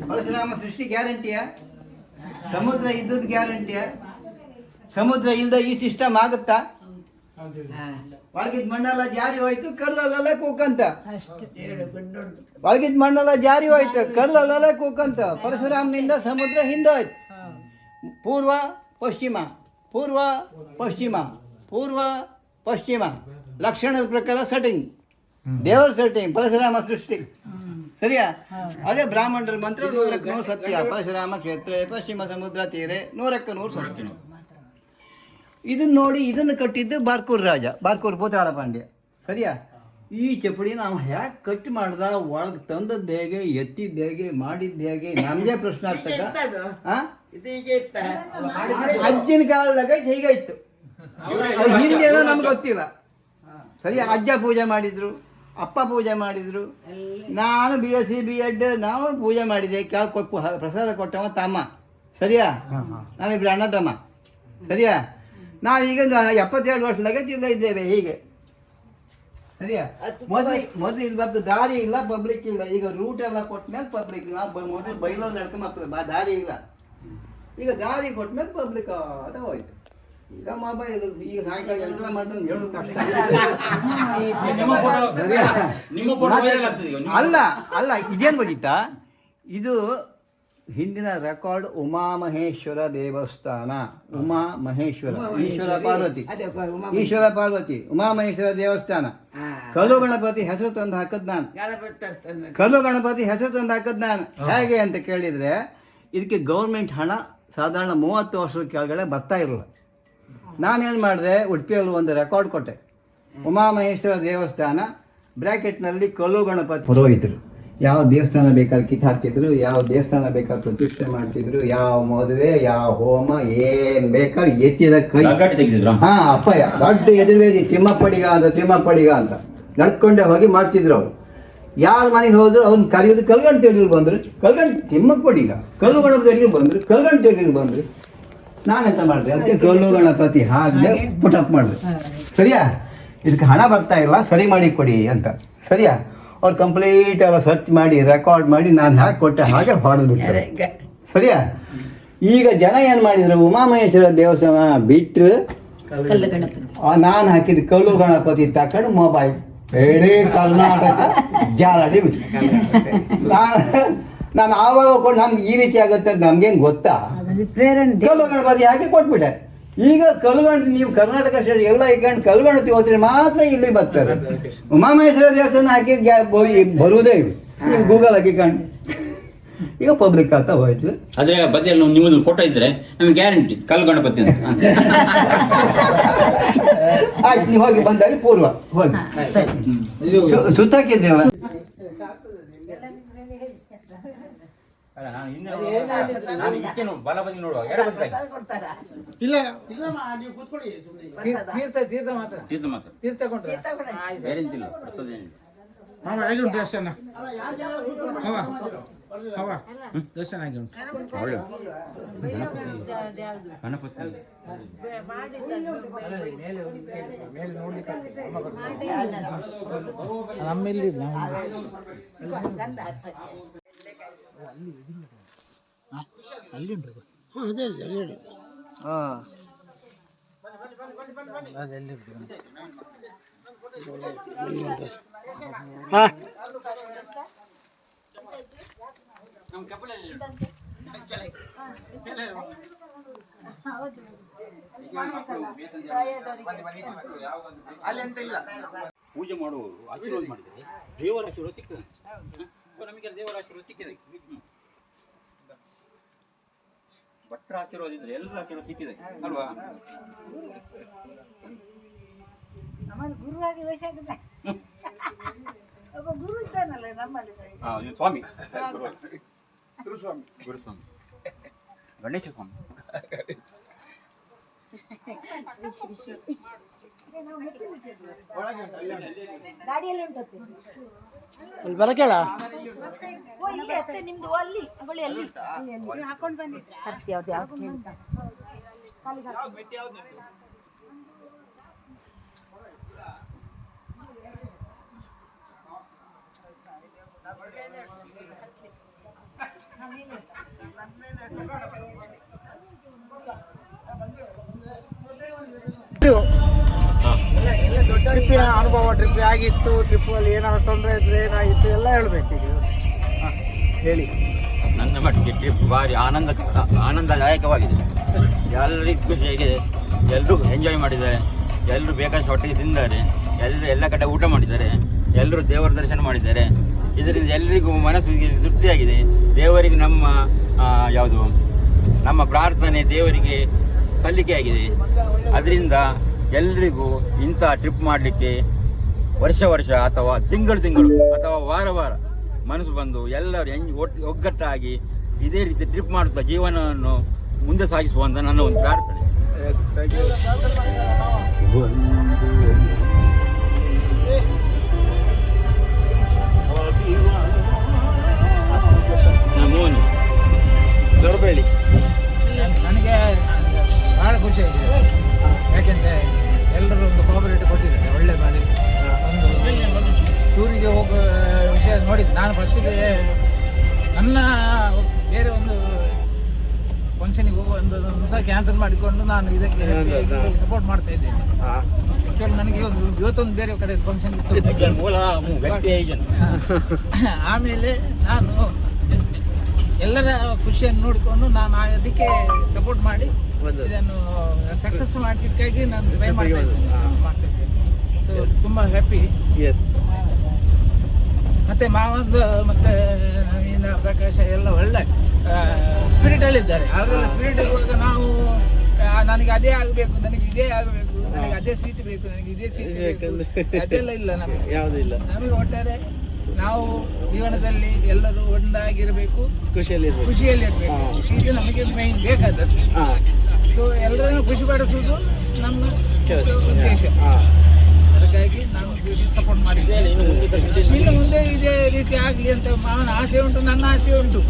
ಪರಶುರಾಮ ಸೃಷ್ಟಿ ಗ್ಯಾರಂಟಿಯ, ಸಮುದ್ರ ಇದ್ದದ್ದು ಗ್ಯಾರಂಟಿಯ. ಸಮುದ್ರ ಇಲ್ಲದ ಈ ಸಿಸ್ಟಮ್ ಆಗುತ್ತಾ? ಒಳಗಿದ್ ಮಣ್ಣೆಲ್ಲ ಜಾರಿ ಹೋಯ್ತು, ಕಲ್ಲಲ್ಲೆಲ್ಲ ಕೂಕಂತ. ಒಳಗಿದ್ ಮಣ್ಣೆಲ್ಲ ಜಾರಿ ಹೋಯ್ತು, ಕಲ್ಲಲ್ಲೆಲ್ಲ ಕೂಕಂತ. ಪರಶುರಾಮನಿಂದ ಸಮುದ್ರ ಹಿಂದೆ ಹೋಯ್ತು. ಪೂರ್ವ ಪಶ್ಚಿಮ, ಪೂರ್ವ ಪಶ್ಚಿಮ, ಪೂರ್ವ ಪಶ್ಚಿಮ ಲಕ್ಷಣದ ಪ್ರಕಾರ ಸೆಟ್ಟಿಂಗ್, ದೇವರ ಸೆಟ್ಟಿಂಗ್, ಪರಶುರಾಮ ಸೃಷ್ಟಿ. ಸರಿಯಾ? ಅದೇ ಬ್ರಾಹ್ಮಣರ ಮಂತ್ರ 100ಕ್ಕೆ 100 ಸತ್ಯ. ಪರಶುರಾಮ ಕ್ಷೇತ್ರ ಪಶ್ಚಿಮ ಸಮುದ್ರ ತೀರೆ 100ಕ್ಕೆ 100 ಸತ್ಯ. ಇದನ್ನ ನೋಡಿ ಇದನ್ನು ಕಟ್ಟಿದ್ದು ಬಾರ್ಕೂರ್ ರಾಜ, ಬಾರ್ಕೂರ್ ಭೂತಾಳ ಪಾಂಡ್ಯ. ಸರಿಯಾ? ಈ ಚಪ್ಪಡಿ ನಾವು ಹ್ಯಾಕೆ ಕಟ್ ಮಾಡ್ದ, ಒಳಗೆ ತಂದದ್ದು ಹೇಗೆ, ಎತ್ತಿದ್ದು ಹೇಗೆ, ಮಾಡಿದ್ದು ಹೇಗೆ, ನಮಗೆ ಪ್ರಶ್ನೆ ಆಗ್ತದ. ಅಜ್ಜಿನ ಕಾಲದಾಗ ಹೀಗಾಯ್ತು, ಹಿಂದೇನೋ ನಮ್ಗೆ ಗೊತ್ತಿಲ್ಲ. ಸರಿ, ಅಜ್ಜ ಪೂಜೆ ಮಾಡಿದ್ರು, ಅಪ್ಪ ಪೂಜೆ ಮಾಡಿದ್ರು, ನಾನು BSc B.Ed ನಾವು ಪೂಜೆ ಮಾಡಿದೆ. ಕೆಳಗೆ ಕೊಟ್ಟು ಪ್ರಸಾದ ಕೊಟ್ಟವ ತಮ್ಮ. ಸರಿಯಾ? ನಾನಿಬ್ರು ಅಣ್ಣ ತಮ್ಮ. ಸರಿಯಾ? ನಾವೀಗ 72 ವರ್ಷದಾಗ ಜಿಲ್ಲೆ ಇದ್ದೇವೆ ಹೀಗೆ. ಸರಿಯಾ? ಮೊದಲು ಇದು ಬಂದು ದಾರಿ ಇಲ್ಲ, ಪಬ್ಲಿಕ್ ಇಲ್ಲ. ಈಗ ರೂಟ್ ಎಲ್ಲ ಕೊಟ್ಟ ಮೇಲೆ ಪಬ್ಲಿಕ್. ಮೊದಲು ಬೈಲಲ್ಲಿ ನಡ್ಕೊಂಬರ್ತದೆ, ದಾರಿ ಇಲ್ಲ. ಈಗ ದಾರಿ ಕೊಟ್ಟ ಮೇಲೆ ಪಬ್ಲಿಕ್ ಅದ ಹೋಯ್ತು. ಈಗ ಮೊಬೈಲ್, ಈಗ ಸಾಯಂಕಾಲ ಕೆಲಸ ಮಾಡ್ತಾರೆ ಹೇಳೋದು ಕಷ್ಟ. ಅಲ್ಲ ಇದೇನು ಗೊತ್ತಿತ್ತಾ? ಇದು ಹಿಂದಿನ ರೆಕಾರ್ಡ್ ಉಮಾಮಹೇಶ್ವರ ದೇವಸ್ಥಾನ. ಉಮಾಮಹೇಶ್ವರ, ಈಶ್ವರ ಪಾರ್ವತಿ, ಉಮಾಮಹೇಶ್ವರ ದೇವಸ್ಥಾನ. ಕಲ್ಲು ಗಣಪತಿ ಹೆಸರು ತಂದು ಹಾಕದ್ ನಾನು. ಕಲ್ಲು ಗಣಪತಿ ಹೆಸರು ತಂದು ಹಾಕದ್ ನಾನು. ಹೇಗೆ ಅಂತ ಕೇಳಿದರೆ, ಇದಕ್ಕೆ ಗೌರ್ಮೆಂಟ್ ಹಣ ಸಾಧಾರಣ 30 ವರ್ಷದ ಕೆಳಗಡೆ ಬರ್ತಾ ಇರಲಿಲ್ಲ. ನಾನೇನು ಮಾಡಿದೆ, ಉಡುಪಿಯಲ್ಲಿ ಒಂದು ರೆಕಾರ್ಡ್ ಕೊಟ್ಟೆ. ಉಮಾಮಹೇಶ್ವರ ದೇವಸ್ಥಾನ ಬ್ರ್ಯಾಕೆಟ್ನಲ್ಲಿ ಕಲ್ಲು ಗಣಪತಿ ಪುರೋಹಿತರು ಯಾವ ದೇವಸ್ಥಾನ ಬೇಕಾದ್ರೆ ಕಿತ್ತು ಹಾಕ್ತಿದ್ರು, ಯಾವ ದೇವಸ್ಥಾನ ಬೇಕಾದ್ರೆ ಪ್ರತಿಷ್ಠೆ ಮಾಡ್ತಿದ್ರು, ಯಾವ ಮದುವೆ, ಯಾವ ಹೋಮ, ಏನು ಬೇಕಾದ್ರೆ ಎತ್ತಿದ ಕೈ. ಹಾಂ, ಅಪ್ಪಯ್ಯ ದೊಡ್ಡ ಎದುರುವೇದಿ ತಿಮ್ಮಪ್ಪಡಿಗ ಅಂತ ನಡ್ಕೊಂಡೆ ಹೋಗಿ ಮಾಡ್ತಿದ್ರು ಅವರು. ಯಾರ ಮನೆಗೆ ಹೋದ್ರು ಅವ್ನು ಕರೆಯೋದು ಕಲ್ಗಂಟು ತೆಡಿಗೆ ಬಂದರು, ಕಲ್ಗಂಟು ತಿಮ್ಮಪ್ಪಡಿಗ, ಕಲ್ಲು ಗಣಪತಿ ಅಡಿಗೆ ಬಂದರು, ಕಲ್ಗಂಟು ತೆಡಿಗೆ ಬಂದರು. ನಾನೆಂತ ಮಾಡಿದೆ, ಅದಕ್ಕೆ ಕಲ್ಲು ಗಣಪತಿ ಹಾಗೆ ಪುಟಪ್ ಮಾಡಿದೆ. ಸರಿಯಾ? ಇದಕ್ಕೆ ಹಣ ಬರ್ತಾ ಇಲ್ಲ, ಸರಿ ಮಾಡಿ ಕೊಡಿ ಅಂತ. ಸರಿಯಾ? ಅವ್ರು ಕಂಪ್ಲೀಟ್ ಎಲ್ಲ ಸರ್ಚ್ ಮಾಡಿ ರೆಕಾರ್ಡ್ ಮಾಡಿ ನಾನು ಹಾಕಿ ಕೊಟ್ಟೆ, ಹಾಗೆ ಹೊಡೆದ್ಬಿಟ್ರೆ. ಸರಿಯಾ? ಈಗ ಜನ ಏನು ಮಾಡಿದ್ರು, ಉಮಾಮಹೇಶ್ವರ ದೇವಸ್ಥಾನ ಬಿಟ್ಟರೆ ನಾನು ಹಾಕಿದ ಕಲ್ಲು ಗಣಪತಿ ತಕೊಂಡು ಮೊಬೈಲ್ ಇಡೀ ಕರ್ನಾಟಕ ಜಾಲಾಡಿ ಬಿಟ್ಟು. ನಾನು ಆವಾಗ ಕೊಂಡು ನಮ್ಗೆ ಈ ರೀತಿ ಆಗುತ್ತೆ ಅಂತ ನಮ್ಗೇನು ಗೊತ್ತಾ? ಕಲ್ಲು ಗಣಪತಿ ಹಾಕಿ ಕೊಟ್ಬಿಟ್ಟೆ. ಈಗ ಕಲ್ಗಣತಿ ನೀವು ಕರ್ನಾಟಕ ಸ್ಟೇಟ್ ಎಲ್ಲ ಇಟ್ಕೊಂಡು ಕಲ್ಗಣತಿ ಹೋದ್ರೆ ಮಾತ್ರ ಇಲ್ಲಿ ಬರ್ತಾರೆ. ಉಮಾಮಹೇಶ್ವರ ದೇವಸ್ಥಾನ ಹಾಕಿ ಬರುವುದೇ ಇವು. ನೀವು ಗೂಗಲ್ ಹಾಕಿಕೊಂಡು ಈಗ ಪಬ್ಲಿಕ್ ಆಗ್ತಾ ಹೋಯ್ತು. ಅದ್ರ ಬದಿಯಲ್ಲಿ ನಿಮ್ಮದು ಫೋಟೋ ಇದ್ರೆ ನಮಗೆ ಗ್ಯಾರಂಟಿ ಕಲ್ಲು ಗಣಪತಿ ಅಂತ. ಆಯ್ತು, ನೀವು ಹೋಗಿ ಬಂದಲ್ಲಿ ಪೂರ್ವ ಹೋಗಿ ಸುತ್ತಾಕಿದ್ರಿ ಬಲ ಬದಿ ನೋಡುವ ಇಲ್ಲ ನೀವು ಕೂತ್ಕೊಳ್ಳಿ. ತೀರ್ಥ ಮಾತ್ರ ತೀರ್ಥ ಮಾತ್ರ ತೀರ್ಥ ಕೊಂಡ್ರೆ ಬೇರೆ ಎಂತಿಲ್ಲ ಪ್ರಸಾದೇನಿಲ್ಲ. ಮಾಮ ಹೇಗೆ ಉಂಟು ದರ್ಶನ? ಹವ ದರ್ಶನ ಹೇಗೆ ಉಂಟು? ಒಳ್ಳೆ ಗಣಪತಿ ಮೇಲೆ ನೋಡ್ಲಿಕ್ಕೆ ನಮ್ಮಲ್ಲಿ ಅಲ್ಲಿ ಉಂಟು. ಅದೇ ಅಲ್ಲಿ ಹೇಳಿ. ಹಾಂ ಪೂಜೆ ಮಾಡುವವರು ಆಶೀರ್ವಾದ ಮಾಡಿದರೆ ದೇವರ ಆಶೀರ್ವಾದ ಸಿಗ್ತದೆ. ನಮಗೆ ದೇವರ ಆಶೀರ್ವಾದ ಸಿಕ್ಕಿದೆ. ಭಟ್ರ ಆಶೀರ್ವಾದ ಇದ್ರೆ ಎಲ್ಲರ ಆಶೀರ್ವಾದ ಸಿಕ್ಕಿದೆ ಅಲ್ವಾ? ನಮ್ಮಲ್ಲಿ ಗುರುವಾಗಿ ವೇಷ ಆಗಿದೆ. ಒಬ್ಬ ಗುರು ಇದ್ದಾನಲ್ಲ ನಮ್ಮಲ್ಲಿ ಸಹ. ಸ್ವಾಮಿ ಗುರುಸ್ವಾಮಿ ಗಣೇಶ ಸ್ವಾಮಿ. ಗಾಡಿಯಲ್ಲಿ ಉಂಟು ಅಲ್ಲಿ ಬರಕೇಳ ನಿಮ್ದು ಅಲ್ಲಿ ಹಾಕೊಂಡು ಬಂದಿದ್ದೆ. ಟ್ರಿಪ್ಪಿನ ಅನುಭವ, ಟ್ರಿಪ್ ಆಗಿತ್ತು, ಟ್ರಿಪ್ಪಲ್ಲಿ ಏನಾದ್ರು ತೊಂದರೆ ಇದ್ರೆ ಏನಾಗಿತ್ತು ಎಲ್ಲ ಹೇಳ್ಬೇಕು ಈಗ. ಹೇಳಿ. ನನ್ನ ಮಟ್ಟಿಗೆ ಟ್ರಿಪ್ ಭಾರಿ ಆನಂದದಾಯಕವಾಗಿದೆ. ಎಲ್ಲರಿಗೂ ಖುಷಿಯಾಗಿದೆ. ಎಲ್ಲರೂ ಎಂಜಾಯ್ ಮಾಡಿದ್ದಾರೆ. ಎಲ್ಲರೂ ಬೇಕಾದಷ್ಟು ಹೊಟ್ಟೆಗೆ ತಿಂದಿದ್ದಾರೆ. ಎಲ್ಲರೂ ಎಲ್ಲ ಕಡೆ ಊಟ ಮಾಡಿದ್ದಾರೆ. ಎಲ್ಲರೂ ದೇವರ ದರ್ಶನ ಮಾಡಿದ್ದಾರೆ. ಇದರಿಂದ ಎಲ್ಲರಿಗೂ ಮನಸ್ಸಿಗೆ ತೃಪ್ತಿಯಾಗಿದೆ. ದೇವರಿಗೆ ನಮ್ಮ ಪ್ರಾರ್ಥನೆ ದೇವರಿಗೆ ಸಲ್ಲಿಕೆಯಾಗಿದೆ. ಅದರಿಂದ ಎಲ್ರಿಗೂ ಇಂಥ ಟ್ರಿಪ್ ಮಾಡಲಿಕ್ಕೆ ವರ್ಷ ಅಥವಾ ತಿಂಗಳು ಅಥವಾ ವಾರ ಮನಸ್ಸು ಬಂದು ಎಲ್ಲರೂ ಒಗ್ಗಟ್ಟಾಗಿ ಇದೇ ರೀತಿ ಟ್ರಿಪ್ ಮಾಡುತ್ತಾ ಜೀವನವನ್ನು ಮುಂದೆ ಸಾಗಿಸುವಂತ ನನ್ನ ಒಂದು ಪ್ರಾರ್ಥನೆ. ಮೋನಿ ದೊಡ್ಡಬೇಳಿ. ನನಗೆ ಭಾಳ ಖುಷಿಯಾಗಿದೆ. ಯಾಕೆಂದರೆ ಎಲ್ಲರೂ ಒಂದು ಕೋಆಪರೇಟಿವ್ ಕೊಟ್ಟಿದ್ದಾರೆ, ಒಳ್ಳೆ ಮಾಡಿ ಒಂದು ಟೂರಿಗೆ ಹೋಗೋ ವಿಷಯ ನೋಡಿದ್ದು. ನಾನು ಫಸ್ಟಿಗೆ ನನ್ನ ಬೇರೆ ಒಂದು ಫಂಕ್ಷನಿಗೆ ಹೋಗುವ ಒಂದು ಕ್ಯಾನ್ಸಲ್ ಮಾಡಿಕೊಂಡು ನಾನು ಇದಕ್ಕೆ ಸಪೋರ್ಟ್ ಮಾಡ್ತಾ ಇದ್ದೇನೆ. ಆ್ಯಕ್ಚುಲಿ ನನಗೆ ಇವತ್ತೊಂದು ಬೇರೆ ಕಡೆ ಫಂಕ್ಷನ್ ಇತ್ತು. ಆಮೇಲೆ ನಾನು ಎಲ್ಲರ ಖುಷಿಯನ್ನು ನೋಡಿಕೊಂಡು ನಾನು ಅದಕ್ಕೆ ಸಪೋರ್ಟ್ ಮಾಡಿ ಇದನ್ನು ಸಕ್ಸಸ್ ಮಾಡಲಿಕ್ಕಾಗಿ ನಾನು ಟ್ರೈ ಮಾಡ್ತಾ ಇದ್ದೇನೆ. ತುಂಬ ಹ್ಯಾಪಿ. ಮತ್ತೆ ಮಾವಂದು ಮತ್ತೆ ನವೀನ ಪ್ರಕಾಶ ಎಲ್ಲ ಒಳ್ಳೆ ಸ್ಪಿರಿಟಲ್ಲಿದ್ದಾರೆ. ಅವರೆಲ್ಲ ಸ್ಪಿರಿಟ್ ಇರುವಾಗ ನಾವು ನನಗೆ ಅದೇ ಆಗಬೇಕು, ನನಗೆ ಇದೇ ಆಗಬೇಕು, ನನಗೆ ಅದೇ ಸೀಟ್ ಬೇಕು, ನನಗೆ ಇದೇ ಸೀಟ್ ಬೇಕು, ಅದೆಲ್ಲ ಇಲ್ಲ. ನಮಗೆ ಯಾವುದಿಲ್ಲ. ನಮಗೆ ಒಟ್ಟಾರೆ ನಾವು ಜೀವನದಲ್ಲಿ ಎಲ್ಲರೂ ಒಂದಾಗಿರಬೇಕು, ಖುಷಿಯಲ್ಲಿ ಇರಬೇಕು. ಇದು ನಮಗೆ ಮೈನ್ ಬೇಕಾದದ್ದು. ಸೊ ಎಲ್ಲರನ್ನು ಖುಷಿ ಪಡಿಸುವುದು ನಮ್ಮ ಉದ್ದೇಶ. ಅದಕ್ಕಾಗಿ ನಾನು ಸಪೋರ್ಟ್ ಮಾಡಿದ್ದೇನೆ. ಇನ್ನು ಮುಂದೆ ಇದೇ ರೀತಿ ಆಗಲಿ ಅಂತ ಮಾವನ ಆಸೆ ಉಂಟು, ನನ್ನ ಆಸೆ ಉಂಟು.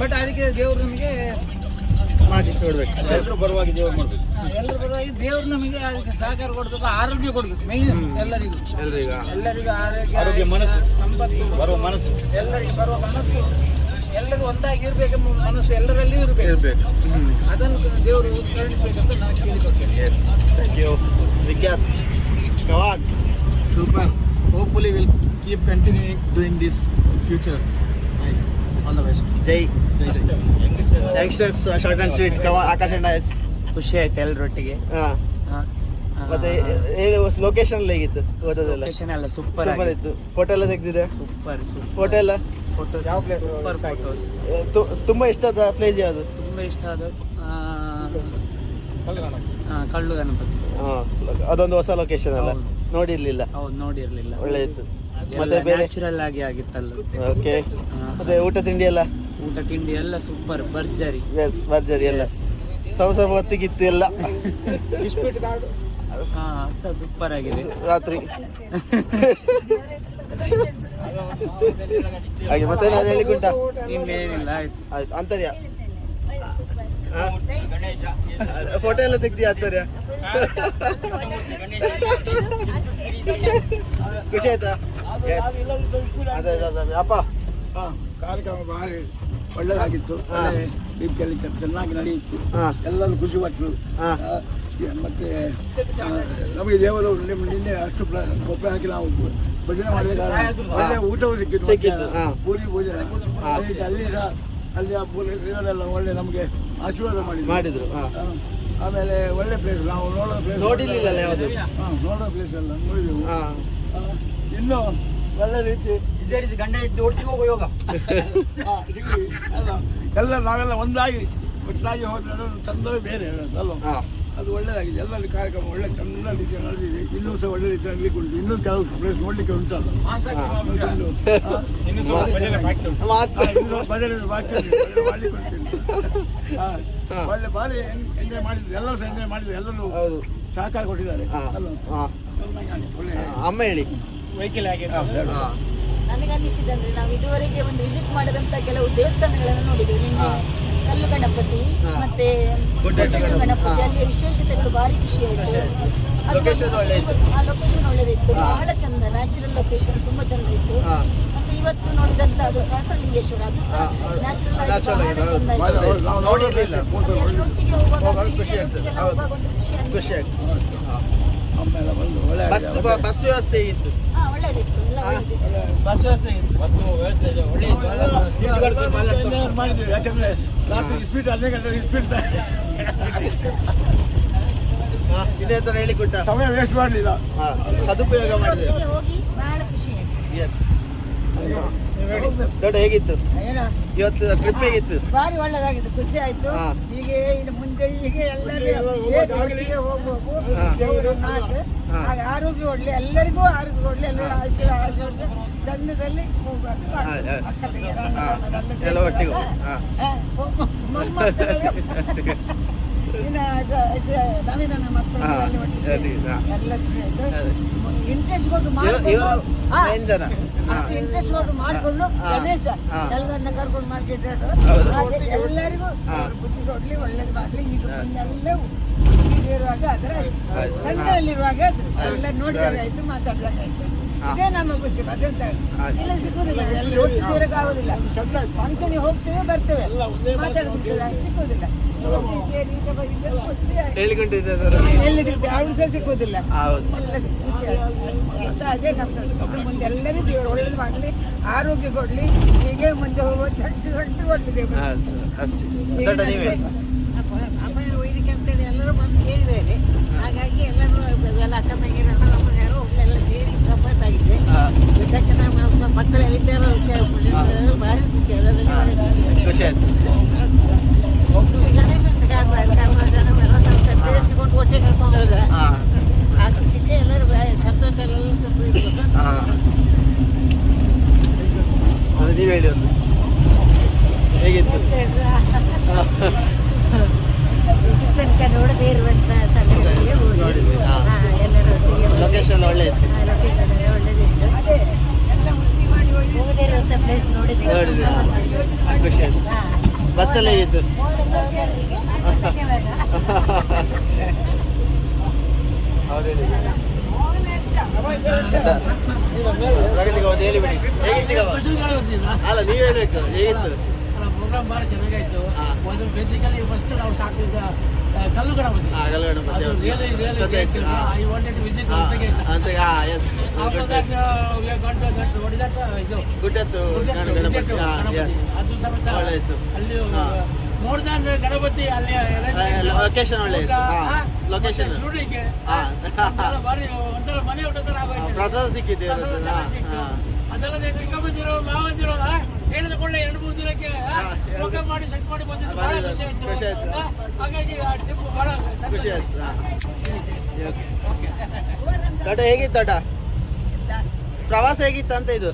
ಬಟ್ ಅದಕ್ಕೆ ದೇವರು ನಮಗೆ ಎಲ್ಲರೂ ಬರುವಾಗಿ ದೇವರು ನಮಗೆ ಅದಕ್ಕೆ ಸಹಕಾರ ಕೊಡಬೇಕು, ಆರೋಗ್ಯ ಕೊಡಬೇಕು. ಮೈನ್ ಎಲ್ಲರಿಗೂ ಆರೋಗ್ಯ, ಮನಸ್ಸು, ಸಂಪತ್ತು, ಬರುವ ಮನಸ್ಸು, ಎಲ್ಲರಿಗೂ ಬರುವ ಮನಸ್ಸು, ಎಲ್ಲರೂ ಒಂದಾಗಿರ್ಬೇಕೆಂಬ ಮನಸ್ಸು ಎಲ್ಲರಲ್ಲಿ ಇರಬೇಕು. ಅದನ್ನು ದೇವರು ಕರುಣಿಸಬೇಕಂತ ನಾನು ಕೇಳಿಕೊಳ್ತೇನೆ. Super. Hopefully we'll keep continuing doing this in future. Nice. All the best. Jai. Youngsters, short and sweet. Come on, Akash and Ayas. ಖುಷಿ ಆಯ್ತು ಎಲ್ಲರೊಟ್ಟಿಗೆ. ಮತ್ತೆ ಲೊಕೇಶನ್ ಹೇಗಿತ್ತು? ಲೊಕೇಶನ್ ಎಲ್ಲ ಸೂಪರ್ ಇತ್ತು. ಫೋಟೋ ಎಲ್ಲ ತೆಗೆದಿದೆ. ಸೂಪರ್ ಫೋಟೋ ಎಲ್ಲ ಫೋಟೋಸ್ ಸೂಪರ್ ಫೋಟೋಸ್. ತುಂಬಾ ಇಷ್ಟದ ಪ್ಲೇಸ್ ಯಾವುದು? ತುಂಬ ಇಷ್ಟ ಅದು ಕಳ್ಳು ಗಣಪತಿ. ಅದೊಂದು ಹೊಸ ಲೊಕೇಶನ್ ಅಲ್ಲ, ನೋಡಿರ್ಲಿಲ್ಲ. ಹೌದು, ನೋಡಿರ್ಲಿಲ್ಲ. ಒಳ್ಳೆ ಇತ್ತು. ಮತ್ತೆ ಬೇರೆ ನ್ಯಾಚುರಲ್ ಆಗಿ ಆಗಿತ್ತಲ್ಲ. ಓಕೆ. ಮತ್ತೆ ಊಟ ತಿಂಡಿ ಎಲ್ಲ? ಊಟ ತಿಂಡಿ ಎಲ್ಲ ಸೂಪರ್, ಭರ್ಜರಿ. ಎಸ್, ಭರ್ಜರಿ ಎಲ್ಲ. ಸ್ವಲ್ಪ ಹೊತ್ತಿಗಿತ್ತು ಎಲ್ಲ. ಹಾ, ಸೂಪರ್ ಆಗಿದೆ ರಾತ್ರಿ. ಹಾಗೆ ಮತ್ತೆ ನಾನು ಹೇಳಿಕೊಂಡ ಇನ್ನೇನಿಲ್ಲ. ಆಯ್ತು ಆಯ್ತು. ಅಂತರ್ಯ ಫೋಟೋ ಎಲ್ಲ ತೆಗ್ದಿ ಅಂತರ್ಯ? ಖುಷಿ ಆಯ್ತಾ? ಅದೇ ಅಪ್ಪ, ಕಾರ್ಯಕ್ರಮ ಭಾರಿ ಒಳ್ಳೆದಾಗಿತ್ತು. ರೀತಿಯಲ್ಲಿ ಚೆನ್ನಾಗಿ ನಡೆಯಿತು. ಎಲ್ಲರೂ ಖುಷಿ ಪಟ್ಟರು. ಮತ್ತೆ ನಮಗೆ ದೇವರು ನಿನ್ನೆ ಅಷ್ಟು ಒಪ್ಪೆ ಹಾಕಿ ನಾವು ಭಜನೆ ಮಾಡಿದ ಕಾರಣ ಒಳ್ಳೆ ಊಟವೂ ಸಿಕ್ಕಿತ್ತು. ಪೂರಿ ಭೋಜನ ಅಲ್ಲಿ ಸಹ ಅಲ್ಲಿ ಆ ಪೂರಿ ಇರೋದೆಲ್ಲ ಒಳ್ಳೆ ನಮಗೆ ಆಶೀರ್ವಾದ ಮಾಡಿದ್ರು. ಆಮೇಲೆ ಒಳ್ಳೆ ಪ್ಲೇಸ್, ನಾವು ನೋಡೋ ಪ್ಲೇಸ್ ನೋಡಿರ್ಲಿಲ್ಲ ಯಾವುದು? ನೋಡೋ ಪ್ಲೇಸ್ ಎಲ್ಲ ನೋಡಿದೆವು. ಇನ್ನು ಒಳ್ಳೆ ರೀತಿ ಇದೇ ರೀತಿ ಗಂಡ ಇದ್ದು ಒಟ್ಟಿಗೆ ಹೋಗೋ ಯೋಗ. ಎಲ್ಲ ನಾವೆಲ್ಲ ಒಂದಾಗಿ ಒಟ್ಟಾಗಿ ಹೋದ್ರೆ ಚಂದವೇ ಬೇರೆ ಅಲ್ವ? ಅದು ಒಳ್ಳೆಯದಾಗಿದೆ. ಎಲ್ಲರಲ್ಲಿ ಕಾರ್ಯಕ್ರಮ ಒಳ್ಳೆ ಚಂದ ರೀತಿಯಲ್ಲಿ ನಡೆದಿದೆ. ಇನ್ನೂ ಸಹ ಒಳ್ಳೆ ರೀತಿಯಲ್ಲಿ ನಡೀಲಿಕ್ಕೆ ಉಂಟು. ಇನ್ನೂ ಕೆಲವು ಪ್ಲೇಸ್ ನೋಡ್ಲಿಕ್ಕೆ ಉಂಟಲ್ಲ. ಭಜನೆ ಮಾಡ್ಲಿಕ್ಕೆ ಒಳ್ಳೆ ಬಾರಿ ಎಂಜಾಯ್ ಮಾಡಿದ್ರು. ಎಲ್ಲರೂ ಸಹ ಎಂಜಾಯ್ ಮಾಡಿದ್ರು. ಎಲ್ಲರೂ ಸಹಕಾರ ಕೊಟ್ಟಿದ್ದಾರೆ ಅಲ್ವಾ? ಒಳ್ಳೆ ಅಮ್ಮ ಹೇಳಿ. ನನಗೆ ಅನಿಸಿದಂದ್ರೆ ನಾವು ಇದುವರೆಗೆ ಒಂದು ವಿಸಿಟ್ ಮಾಡದಂತ ಕೆಲವು ದೇವಸ್ಥಾನಗಳನ್ನು ನೋಡಿದ್ವಿ. ನಿನ್ನೆ ಕಲ್ಲು ಗಣಪತಿ ಮತ್ತೆ ಗಣಪತಿ, ಅಲ್ಲಿಯ ವಿಶೇಷತೆಗಳು ಭಾರಿ ಖುಷಿ ಆಯ್ತು. ಆ ಲೊಕೇಶನ್ ಒಳ್ಳೆದಿತ್ತು, ಬಹಳ ಚಂದ, ನ್ಯಾಚುರಲ್ ಲೊಕೇಶನ್ ತುಂಬಾ ಚಂದ ಇತ್ತು. ಮತ್ತೆ ಇವತ್ತು ನೋಡಿದಂತ ಅದು ಸಹಸ್ರಲಿಂಗೇಶ್ವರ, ಅದು ಸಹ ನ್ಯಾಚುರಲ್ ಆಗಿ ಬಹಳ ಚಂದ ಇತ್ತು. ಎಲ್ಲರೊಟ್ಟಿಗೆ ಹೋಗುವಾಗ ಒಂದು ಖುಷಿ ಆಯ್ತು. ಬಸ್ ವ್ಯವಸ್ಥೆ ಇತ್ತು. ಒಳ್ಳೆದಿತ್ತು, ಎಲ್ಲ ಒಳ್ಳೆದಿತ್ತು. ಬಸ್ ವ್ಯವಸ್ಥೆ ಇತ್ತು. ಮಾಡಿದ್ದೀವಿ. ಯಾಕಂದ್ರೆ ರಾತ್ರಿ ಸ್ಪೀಡ್ 12 ಗಂಟೆ ಸ್ಪೀಡ್ ಇದೇ ತರ ಹೇಳಿಕೊಟ್ಟ. ಸಮಯ ವೇಸ್ಟ್ ಮಾಡಲಿಲ್ಲ, ಸದುಪಯೋಗ ಮಾಡಿದೆ. ಹೋಗಿ ಬಹಳ ಖುಷಿ ಆಯ್ತು. ಎಸ್. ದೊಡ್ಡ ಹೇಗಿತ್ತು ಇವತ್ತು ಟ್ರಿಪ್? ಹೇಗಿತ್ತು? ಭಾರಿ ಒಳ್ಳೆದಾಗಿತ್ತು, ಖುಷಿ ಆಯ್ತು. ಹೀಗೆ ಇನ್ನು ಮುಂದೆ ಹೀಗೆ ಎಲ್ಲರೂ ಒಟ್ಟಿಗೆ ಹೋಗ್ಬೇಕು. ಹಾಗೆ ಆರೋಗ್ಯ ಕೊಡ್ಲಿ, ಎಲ್ಲರಿಗೂ ಆರೋಗ್ಯ ಕೊಡ್ಲಿ, ಎಲ್ಲರೂ ಆರೋಗ್ಯ ಚಂದದಲ್ಲಿ ಹೋಗ್ಬೇಕು. ಎಲ್ಲ ಒಟ್ಟಿಗೆ ನವೀನ ಮಕ್ಕಳು ಎಲ್ಲ ಇಂಟ್ರೆಸ್ಟ್ ಕೊಟ್ಟು ಇಂಟ್ರೆಸ್ಟ್ ಕೊಟ್ಟು ಮಾಡಿಕೊಂಡು ಗಣೇಶ ಎಲ್ಲರನ್ನ ಕರ್ಕೊಂಡು ಮಾಡ್ತಿದ್ರು. ಎಲ್ಲರಿಗೂ ಬುದ್ಧಿ ಕೊಡ್ಲಿ, ಒಳ್ಳೇದು ಮಾಡ್ಲಿ. ಈಗ ಮುಂದೆಲ್ಲ ಇರುವಾಗ ಅದರ ಸಂಘದಲ್ಲಿರುವಾಗ ಎಲ್ಲ ನೋಡಿದಾಗ ಆಯ್ತು, ಮಾತಾಡಿದಾಗ ಆಯ್ತು. ಇದೇ ನಮ್ಮ ಖುಷಿ. ಅದೆಂತ ಇಲ್ಲ ಸಿಕ್ಕುದಿಲ್ಲ, ಎಲ್ಲ ಒಟ್ಟು ಸೇರಕ್ಕೆ ಆಗುದಿಲ್ಲ. ಫಂಕ್ಷನ್ಗೆ ಹೋಗ್ತೇವೆ ಬರ್ತೇವೆ, ಮಾತಾಡ ಸಿಕ್ಕುದಿಲ್ಲ. ಎಲ್ಲಿ ಸಿಗ್ತೇವೆ ಅವ್ರು ಸಹ ಸಿಕ್ಕುದಿಲ್ಲ. ಎಲ್ಲ ಖುಷಿ ಆಯ್ತು. ಅದೇ ನಮ್ಮ ಮುಂದೆ ಎಲ್ಲರೂ ದೇವರು ಒಳ್ಳೇದು ಮಾಡಲಿ, ಆರೋಗ್ಯ ಕೊಡ್ಲಿ, ಹೀಗೆ ಮುಂದೆ ಹೋಗುವ ಶಕ್ತಿ ಕೊಡ್ಲಿ ದೇವರು. ಅಮ್ಮನ ವೈದ್ಯಕ್ಕೆ ಅಂತೇಳಿ ಎಲ್ಲರೂ ಬಂದು ಸೇರಿದ್ದಾರೆ. ಹಾಗಾಗಿ ಎಲ್ಲರೂ ಎಲ್ಲ ಅಕ್ಕ ತಂಗಿರೆಲ್ಲ ನಮ್ಮನೆಯವರು ಒಳ್ಳೆಲ್ಲ ಸೇರಿ ಗಮ್ಮತ್ತಾಗಿದೆ. ಇದಕ್ಕೆ ನಮ್ಮ ಮಕ್ಕಳು ಎಲ್ಲಿದ್ದಾರೋ ವಿಷಯ ಭಾರಿ ಖುಷಿ, ಎಲ್ಲರಲ್ಲಿ ಖುಷಿ ಆಯ್ತು. ಸೇರಿಸಿಕೊಂಡು ಒಟ್ಟಿಗೆ ಕರ್ಕೊಂಡು ಹೋದ್ರೆ ಆ ಖುಷಿಗೆ ಎಲ್ಲರೂ ಸಂತೋಷ ನೀವು ಹೇಳಿ ಒಂದು ಹೇಗಿತ್ತು? ಇಷ್ಟು ತನಕ ನೋಡದೇ ಇರುವಂತ ಸ್ಥಳಗಳಿಗೆ ಎಲ್ಲರೂ ಲೊಕೇಶನ್ ಒಳ್ಳೆ ಇತ್ತು. ಲೊಕೇಶನ್ ಎಲ್ಲ ಒಳ್ಳೆದಿತ್ತು. ಹೋಗದೇ ಇರುವಂತ ಪ್ಲೇಸ್ ನೋಡಿದ್ದೀವಿ, ಖುಷಿ ಆಯ್ತು. ಬಸ್ಸಲ್ಲಿ ಹೇಗಿತ್ತು? ಸಹೋದರರಿಗೆ ಧನ್ಯವಾದ. ಪ್ರಗತಿಗೆ ಒಂದು ಹೇಳಿಬಿಡಿ, ಹೇಗಿತ್ತು? ಅಲ್ಲ ನೀವು ಹೇಳ್ಬೇಕು, ಹೇಗಿತ್ತು? ಪ್ರೋಗ್ರಾಮ್ ಭಾಳ ಚೆನ್ನಾಗಾಯ್ತು. ಒಂದು ಬೇಸಿಕಲಿ ಫಸ್ಟ್ ನಾವು start with Kallu Ganapati. I wanted to visit once again. After that we have got what is that ಇದು ಗುಡ್ಡತ್ತು ಗಣಪತಿ. ಅದು ಸಮೇತ ಅಲ್ಲಿ ಮೋರ್ ದ್ಯಾನ್ ಗಣಪತಿ ಅಲ್ಲಿ ಲೊಕೇಶನ್ ಒಳ್ಳೆ ಇತ್ತು. ಲೊಕೇಶನ್ ಶೂಟಿಂಗ್ ಭಾರಿ ಒಂಥರ ಮನೆ ಊಟ ತರ ಆಗೋಯ್ತು. ಪ್ರಸಾದ ಸಿಕ್ಕಿದೆ. ಅದಲ್ಲದೆ ಚಿಕ್ಕಮ್ಮಂದಿರು ಮಾವಂದಿರು ಹೇಳಿದ ಕೊಳ್ಳೆ 2-3 ದಿನಕ್ಕೆ ಲೋಕಲ್ ಮಾಡಿ ಸೆಟ್ ಮಾಡಿ ಬಂದಿದ್ದು ಬಹಳ ಖುಷಿ ಆಯ್ತು. ಹಾಗಾಗಿ ಆ ಟ್ರಿಪ್ ಬಹಳ ಖುಷಿ ಆಯ್ತು. ಎಸ್ ತಟ ಹೇಗಿತ್ತು ತಟ ಪ್ರವಾಸ ಹೇಗಿತ್ತಂತ ಇದು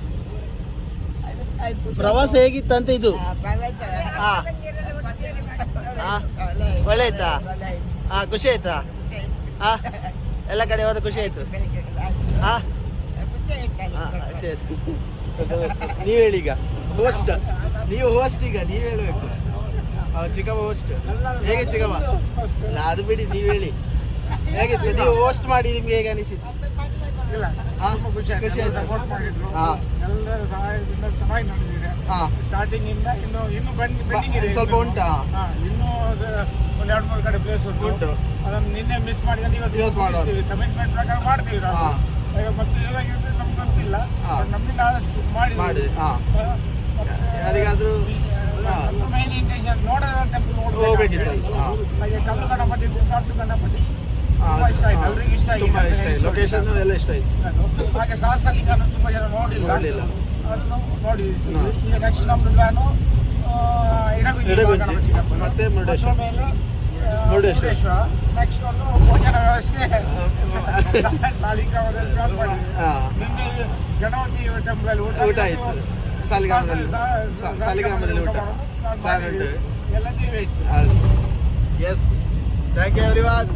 ಪ್ರವಾಸ ಹೇಗಿತ್ತಂತ ಇದು ಹಾ ಹಾ ಒಳ್ಳೆ ಆಯ್ತಾ ಹಾ ಖುಷಿ ಆಯ್ತಾ ಹಾ ಎಲ್ಲ ಕಡೆ ಹೋದ ಖುಷಿ ಆಯ್ತು ಹಾ ಖುಷಿ ಆಯ್ತು. ನೀವು ಹೇಳಿ ಈಗ ಹೋಸ್ಟ್ ನೀವು ಹೋಸ್ಟ್ ಈಗ ನೀವು ಹೇಳ್ಬೇಕು ಚಿಕ್ಕಮ್ಮ ಹೋಸ್ಟ್ ಹೇಗೆ ಚಿಕ್ಕಮ್ಮ ಅದು ಬಿಡಿ ನೀವು ಹೇಳಿ ಹೇಗಿತ್ತು ನೀವು ಹೋಸ್ಟ್ ಮಾಡಿ ನಿಮ್ಗೆ ಹೇಗೆ ಅನಿಸಿತ್ತು ಖುಷಿ ಆಯ್ತು ಹಾ ಎಲ್ಲರ ಸಹಾಯದಿಂದ ಚೆನ್ನಾಗಿ ನಡೆದಿದೆ ಹಾ ಸ್ಟಾರ್ಟಿಂಗ್ ಇಂದ ಇನ್ನು ಪೆಂಡಿಂಗ್ ಇದೆ ಸ್ವಲ್ಪ ಉಂಟಾ ಇನ್ನೂ ಒಂದು 2-3 ಕಡೆ ಪ್ಲೇಸ್ ಉಂಟು ಅದನ್ನು ನಿನ್ನೆ ಮಿಸ್ ಮಾಡಿದ್ರೆ ಇವತ್ತು ಮಾಡ್ತೀವಿ ಕಮಿಟ್ಮೆಂಟ್ ಪ್ರಕಾರ ಮಾಡ್ತೀವಿ ನಾವು ಹಾ. ಮತ್ತೆ ಏನಾಗಿರುತ್ತೆ ನಮ್ಗೆ ಗೊತ್ತಿಲ್ಲ ಹಾ. ನಮ್ಮಿಂದ ಆದಷ್ಟು ಮಾಡಿ ಹಾ ಯಾರಿಗಾದ್ರೂ ಮೇನ್ ಇಂಟೆನ್ಷನ್ ನೋಡೋದ ಟೆಂಪಲ್ ಹೋಗ್ಬೇಕಿತ್ತು ಹಾ ಹಾಗೆ ಕಲ್ಲು ಗಣಪತಿ ಗುಡ್ಡಾಟು ಗಣಪತಿ ತುಂಬಾ ಇಷ್ಟ ಆಯ್ತು ಎಲ್ರಿಗೂ ಇಷ್ಟ ತುಂಬಾ ಇಷ್ಟ ಆಗಿದೆ ಆಯ್ತು ಲೊಕೇಶನ್ ಎಲ್ಲ ಇಷ್ಟ ಆಯ್ತು ಹಾಗೆ ಸಾಹಸಲಿಂಗನ್ನು ತುಂಬಾ ಜನ ನೋಡಿಲ್ಲ ಅದನ್ನು ನೋಡಿದ್ವಿ ಈಗ ನೆಕ್ಸ್ಟ್ ನಮ್ದು ಪ್ಲಾನು ಇಡಗುಂಜಿ ಮತ್ತೆ ಮುರುಡೇಶ್ವರ ಮುರುಡೇಶ್ವರ ನೆಕ್ಸ್ಟ್ ಒಂದು ಭೋಜನ ವ್ಯವಸ್ಥೆ ಸಾಲಿಗ್ರಾಮದಲ್ಲಿ plan ಮಾಡಿದ್ವಿ. ಹಾ. ನಿನ್ನೆ ಗಣಪತಿ ಟೆಂಪಲ್ ಊಟ ಆಯ್ತು ಸಾಲಿಗ್ರಾಮದಲ್ಲಿ ಊಟ ಪ್ಲಾನ್ ಉಂಟು ಎಲ್ಲದೂ waste yes thank you everyone